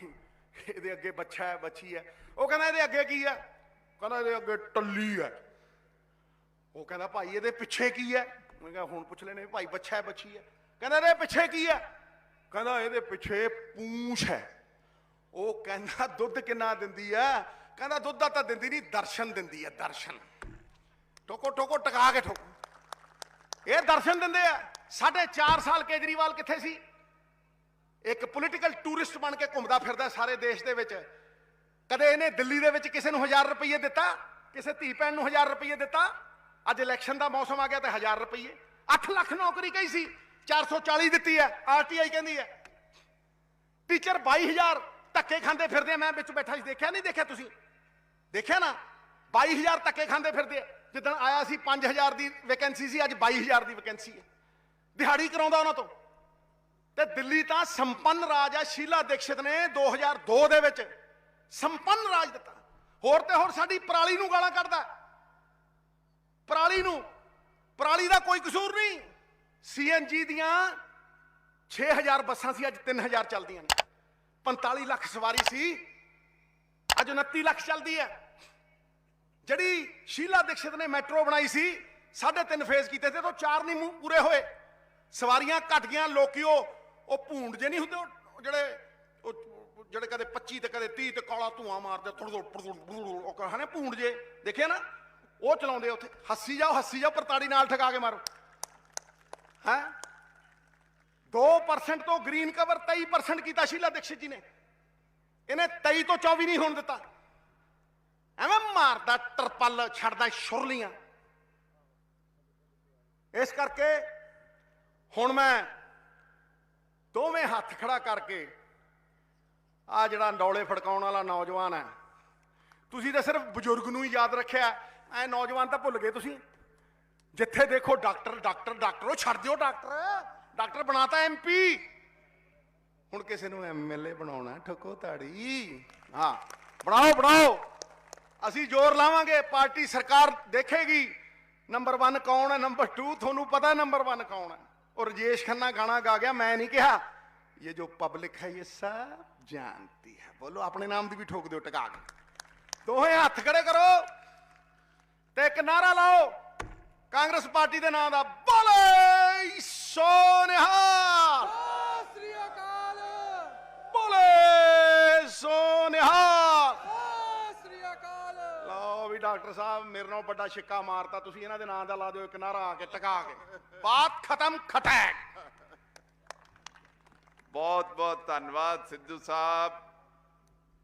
[SPEAKER 1] ਇਹਦੇ ਅੱਗੇ ਬੱਚਾ ਹੈ ਬੱਚੀ ਹੈ? ਉਹ ਕਹਿੰਦਾ ਇਹਦੇ ਅੱਗੇ ਕੀ ਹੈ? ਕਹਿੰਦਾ ਇਹਦੇ ਅੱਗੇ ਟੱਲੀ ਹੈ। ਉਹ ਕਹਿੰਦਾ ਭਾਈ ਇਹਦੇ ਪਿੱਛੇ ਕੀ ਹੈ? ਮੈਂ ਕਿਹਾ ਹੁਣ ਪੁੱਛ ਲੈਣੇ ਭਾਈ ਬੱਚਾ ਹੈ ਬੱਚੀ ਹੈ? ਕਹਿੰਦਾ ਇਹਦੇ ਪਿੱਛੇ ਕੀ ਹੈ? ਕਹਿੰਦਾ ਇਹਦੇ ਪਿੱਛੇ ਪੂੰਛ ਹੈ। ਉਹ ਕਹਿੰਦਾ ਦੁੱਧ ਕਿੰਨਾ ਦਿੰਦੀ ਹੈ? ਕਹਿੰਦਾ ਦੁੱਧ ਦਾ ਤਾਂ ਦਿੰਦੀ ਨਹੀਂ, ਦਰਸ਼ਨ ਦਿੰਦੀ ਹੈ, ਦਰਸ਼ਨ। ਠੋਕੋ ਠੋਕੋ ਟਕਾ ਕੇ ਠੋਕੋ, ਇਹ ਦਰਸ਼ਨ ਦਿੰਦੇ ਆ। 4.5 ਸਾਲ ਕੇਜਰੀਵਾਲ ਕਿੱਥੇ ਸੀ? ਇੱਕ ਪੋਲੀਟੀਕਲ ਟੂਰਿਸਟ ਬਣ ਕੇ ਘੁੰਮਦਾ ਫਿਰਦਾ ਸਾਰੇ ਦੇਸ਼ ਦੇ ਵਿੱਚ। ਕਦੇ ਇਹਨੇ ਦਿੱਲੀ ਦੇ ਵਿੱਚ ਕਿਸੇ ਨੂੰ 1000 ਰੁਪਏ ਦਿੱਤਾ? ਕਿਸੇ ਧੀ ਭੈਣ ਨੂੰ 1000 ਰੁਪਏ ਦਿੱਤਾ? ਅੱਜ ਇਲੈਕਸ਼ਨ ਦਾ ਮੌਸਮ ਆ ਗਿਆ ਤੇ 1000 ਰੁਪਏ। 8 ਲੱਖ ਨੌਕਰੀ ਕਹੀ ਸੀ, 440 ਦਿੱਤੀ ਹੈ। ਆਰਟੀਆਈ ਕਹਿੰਦੀ ਹੈ ਟੀਚਰ 22000 ਧੱਕੇ ਖਾਂਦੇ ਫਿਰਦੇ ਆ। ਮੈਂ ਵਿੱਚ ਬੈਠਾ ਸੀ, ਦੇਖਿਆ ਨਹੀਂ ਦੇਖਿਆ ਤੁਸੀਂ? ਦੇਖਿਆ ਨਾ, 22000 ਧੱਕੇ ਖਾਂਦੇ ਫਿਰਦੇ ਆ। ਜਿੱਦਣ ਆਇਆ ਸੀ 5000 ਦੀ ਵੈਕੈਂਸੀ ਸੀ, ਅੱਜ 22000 ਦੀ ਵੈਕੈਂਸੀ ਹੈ। ਦਿਹਾੜੀ ਕਰਾਉਂਦਾ ਉਹਨਾਂ ਤੋਂ। ਤੇ ਦਿੱਲੀ ਤਾਂ ਸੰਪੰਨ ਰਾਜ ਹੈ। ਸ਼ੀਲਾ ਦੀਕਸ਼ਿਤ ਨੇ 2002 ਦੇ ਵਿੱਚ ਸੰਪੰਨ ਰਾਜ ਦਿੱਤਾ। ਹੋਰ ਤੇ ਹੋਰ ਸਾਡੀ ਪਰਾਲੀ ਨੂੰ ਗਾਲਾਂ ਕੱਢਦਾ। ਪਰਾਲੀ ਨੂੰ, ਪਰਾਲੀ ਦਾ ਕੋਈ ਕਸੂਰ ਨਹੀਂ। ਸੀਐਨਜੀ ਦੀਆਂ 6000 ਬੱਸਾਂ ਸੀ, ਅੱਜ 3000 ਚੱਲਦੀਆਂ ਨੇ। 45 ਲੱਖ ਸਵਾਰੀ ਸੀ, ਅੱਜ 29 ਲੱਖ ਚੱਲਦੀ ਹੈ। ਜਿਹੜੀ ਸ਼ੀਲਾ ਦੀਕਸ਼ਿਤ ਨੇ ਮੈਟਰੋ ਬਣਾਈ ਸੀ, 3.5 ਫੇਜ਼ ਕੀਤੇ ਤੇ ਤੋਂ 4 ਨਹੀਂ ਪੂਰੇ ਹੋਏ। ਸਵਾਰੀਆਂ ਘਟ ਗਈਆਂ। ਲੋਕੀ ਉਹ ਭੂੰਡ ਜੇ ਨਹੀਂ ਹੁੰਦੇ, ਉਹ ਜਿਹੜੇ ਕਦੇ 25 ਤੇ ਕਦੇ 30 ਤੇ ਕਾਲਾ ਧੂਆਂ ਮਾਰਦੇ, ਉਹ ਕਹਣੇ ਭੂੰਡ ਜੇ ਦੇਖਿਆ ਨਾ, ਉਹ ਚਲਾਉਂਦੇ ਉੱਥੇ। ਹੱਸੀ ਜਾਓ ਪਰਤਾੜੀ ਨਾਲ ਠਕਾ ਕੇ ਮਾਰੋ। ਹੈ 2% ਤੋਂ ਗ੍ਰੀਨ ਕਵਰ 23% ਕੀਤਾ ਸ਼ੀਲਾ ਦੀਕਸ਼ਿਤ ਜੀ ਨੇ। ਇਹਨੇ 23 ਤੋਂ 24 ਨਹੀਂ ਹੋਣ ਦਿੱਤਾ। ਐਵੇਂ ਮਾਰਦਾ ਟਰਪਲ, ਛੱਡਦਾ ਛੁਰਲੀਆਂ। ਇਸ ਕਰਕੇ ਹੁਣ ਮੈਂ ਦੋਵੇਂ ਹੱਥ ਖੜਾ ਕਰਕੇ ਆ ਜਿਹੜਾ ਡੌਲੇ ਫੜਕਾਉਣ ਵਾਲਾ ਨੌਜਵਾਨ ਹੈ, ਤੁਸੀਂ ਤਾਂ ਸਿਰਫ ਬਜ਼ੁਰਗ ਨੂੰ ਹੀ ਯਾਦ ਰੱਖਿਆ, ਐ ਨੌਜਵਾਨ ਤਾਂ ਭੁੱਲ ਗਏ ਤੁਸੀਂ। ਜਿੱਥੇ ਦੇਖੋ ਡਾਕਟਰ ਡਾਕਟਰ ਡਾਕਟਰ। ਉਹ ਛੱਡ ਦਿਓ ਡਾਕਟਰ, ਡਾਕਟਰ ਬਣਾਤਾ ਐਮਪੀ। ਹੁਣ ਕਿਸੇ ਨੂੰ ਐਮਐਲਏ ਬਣਾਉਣਾ, ਠੋਕੋ ਤਾੜੀ। ਹਾਂ ਬਣਾਓ ਬਣਾਓ, ਅਸੀਂ ਜ਼ੋਰ ਲਾਵਾਂਗੇ। ਪਾਰਟੀ ਸਰਕਾਰ ਦੇਖੇਗੀ ਨੰਬਰ 1 ਕੌਣ ਹੈ, ਨੰਬਰ 2 ਤੁਹਾਨੂੰ ਪਤਾ ਨੰਬਰ 1 ਕੌਣ ਹੈ। और राजेश खन्ना गाना गा गया, मैं नहीं कहा, ये जो पब्लिक है ये सब जानती है। बोलो अपने नाम की भी ठोक दो टका के। दोहें हाथ खड़े करो ते एक नारा लाओ कांग्रेस पार्टी के नाम का, बोले सो निहाल, बोले सो निहाल। लो भी डॉक्टर साहब मेरे नाल बड़ा छिक्का मारता, तुसीं इन्हां दे नाम दा ला दिओ एक नारा आके टका के, बात खत्म खटैक।
[SPEAKER 2] बहुत बहुत धन्यवाद सिद्धू साहब,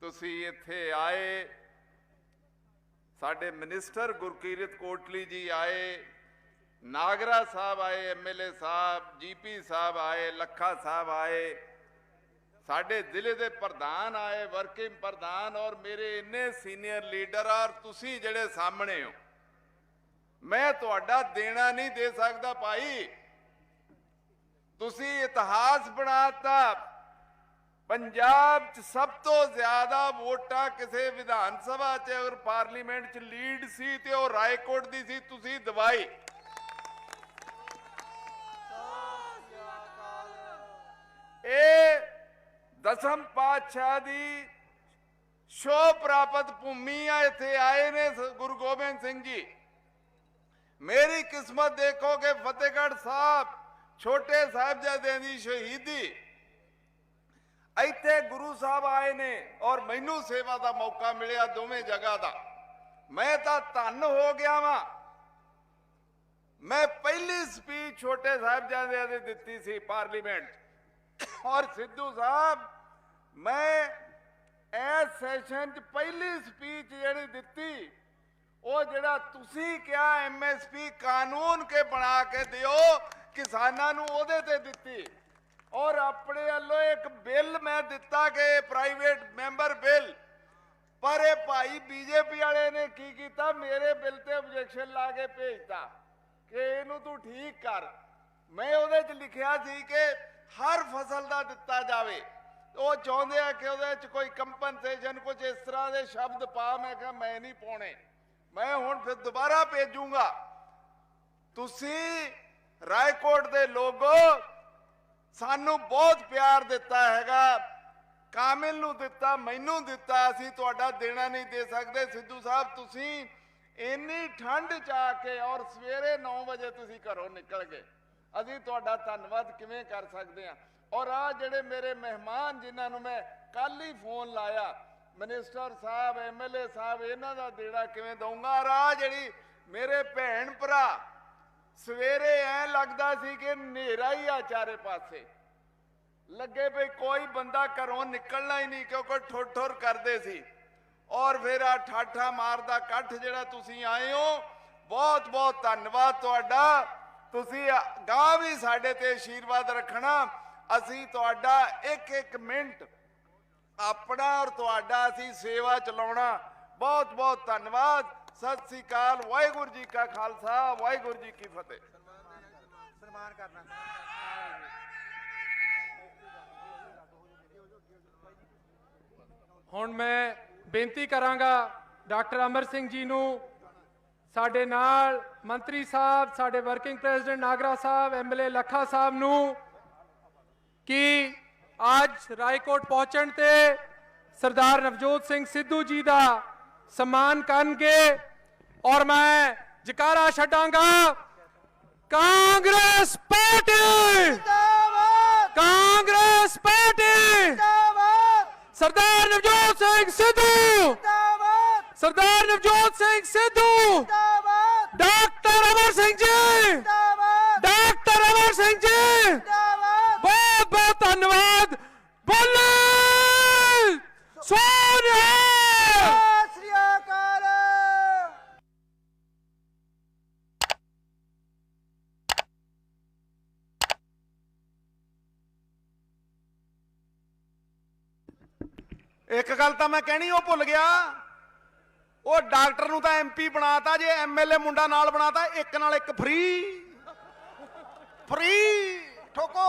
[SPEAKER 2] तुसीं इत्थे आए। साडे मिनिस्टर गुरकीरत कोटली जी आए, नागरा साहब आए, एमएलए साहब, जीपी साहब आए, लखा साहब आए, साडे जिले दे प्रधान आए, वर्किंग प्रधान, और मेरे इन्ने सीनियर लीडर, और तुसीं जिहड़े सामने हो। मैं तुहाडा देना नहीं दे सकदा भाई, तुसीं इतिहास बनाता। पंजाब च सब तो ज्यादा वोटां किसे विधान सभा च और पार्लीमेंट च लीड सी ते ओह रायकोट दी सी, तुसीं दवाई। ए दसम पातशाह दी शो प्राप्त भूमि आ, इत्थे आए ने गुरु गोबिंद सिंह जी। मेरी किस्मत देखो कि फतेहगढ़ साहब छोटे साहिबजादे दी शहीदी, इत्थे गुरु साहब आए ने और मैनू सेवा का मौका मिलिया दोवें जगह का। मैं तो धन हो गया वा। मैं पहली स्पीच छोटे साहिबजादे दी दित्ती सी पार्लीमेंट, और सिद्धू साहब मैं इस सैशन च पहली स्पीच जिहड़ी दित्ती, वो जिहड़ा तुसीं क्या MSP कानून के बना के दिओ किसानां नूं, ओहदे ते दित्ती। और अपने वालों एक बिल मैं दिता कि प्राइवेट मैंबर बिल, पर ये भाई बीजेपी वाले ने की कीता, मेरे बिल ते ऑब्जेक्शन ला के भेजता कि इनू तू ठीक कर। मैं उहदे च लिखिया सी कि हर फसल का दिता जाए। वो चाहते हैं कि उहदे च कोई कंपनसेशन कुछ इस तरह के शब्द पा, मैं कहा मैं नहीं पाने। मैं हुण फिर दोबारा भेजूंगा। तुसी रायकोट दे लोगो सानू बहुत प्यार दिता हैगा, कामिल नू दिता, मैनू दिता, असी तुहाडा देना नहीं दे सकते। सिद्धू साहब तुसी इन्नी ठंड च आके और सवेरे 9 बजे तुसी घरों निकल गए, असी तुहाडा धन्नवाद किवें कर सकते हैं। और आ जिहड़े मेरे मेहमान जिन्हां नू मैं कल ही फोन लाया, मिनिस्टर साहब, MLA साहब, इन्हां दा देड़ा किवें दूंगा। और आ जिहड़ी मेरे भैन भरा सवेरे ऐ लगदा सी कि नेरा ही आ चारे पासे, लगे भी कोई बंदा घरों निकलना ही नहीं, क्योंकि ठुर ठुर करते सी। और फिर आ ठाठा मारदा कट्ठ जिहड़ा तुसी आए हो, बहुत बहुत धन्नवाद तुहाडा। तुसी गां भी साडे ते आशीर्वाद रखना, असी तुहाडा एक एक मिनट अपना और तुहाडा असी सेवा चलाउणा। बहुत बहुत धन्नवाद। सत श्री अकाल। वाहिगुरू जी का खालसा, वाहिगुरू जी की फतेह।
[SPEAKER 3] सन्मान करना।
[SPEAKER 4] ਹੁਣ ਮੈਂ ਬੇਨਤੀ ਕਰਾਂਗਾ ਡਾਕਟਰ ਅਮਰ ਸਿੰਘ ਜੀ ਨੂੰ, ਸਾਡੇ ਨਾਲ ਮੰਤਰੀ ਸਾਹਿਬ, ਸਾਡੇ ਵਰਕਿੰਗ ਪ੍ਰੈਜ਼ੀਡੈਂਟ ਨਾਗਰਾ ਸਾਹਿਬ, MLA ਲੱਖਾ ਸਾਹਿਬ ਨੂੰ, ਕਿ ਅੱਜ ਰਾਏਕੋਟ ਪਹੁੰਚਣ ਤੇ ਸਰਦਾਰ ਨਵਜੋਤ ਸਿੰਘ ਸਿੱਧੂ ਜੀ ਦਾ सम्मान करनगे। और मैं जकारा छड्डांगा, कांग्रेस पार्टी, कांग्रेस पार्टी, सरदार नवजोत सिंह सिद्धू, सरदार नवजोत सिंह सिद्धू, डॉक्टर अमर सिंह जी, डॉक्टर अमर सिंह जी, बहुत बहुत धन्यवाद। बोले सोनिया।
[SPEAKER 1] एक गल तो मैं कहनी वो भुल गया, वो डॉक्टर नूं तां MP बनाता, जे MLA मुंडा नाल बनाता, एक नाल एक फ्री फ्री ठोको।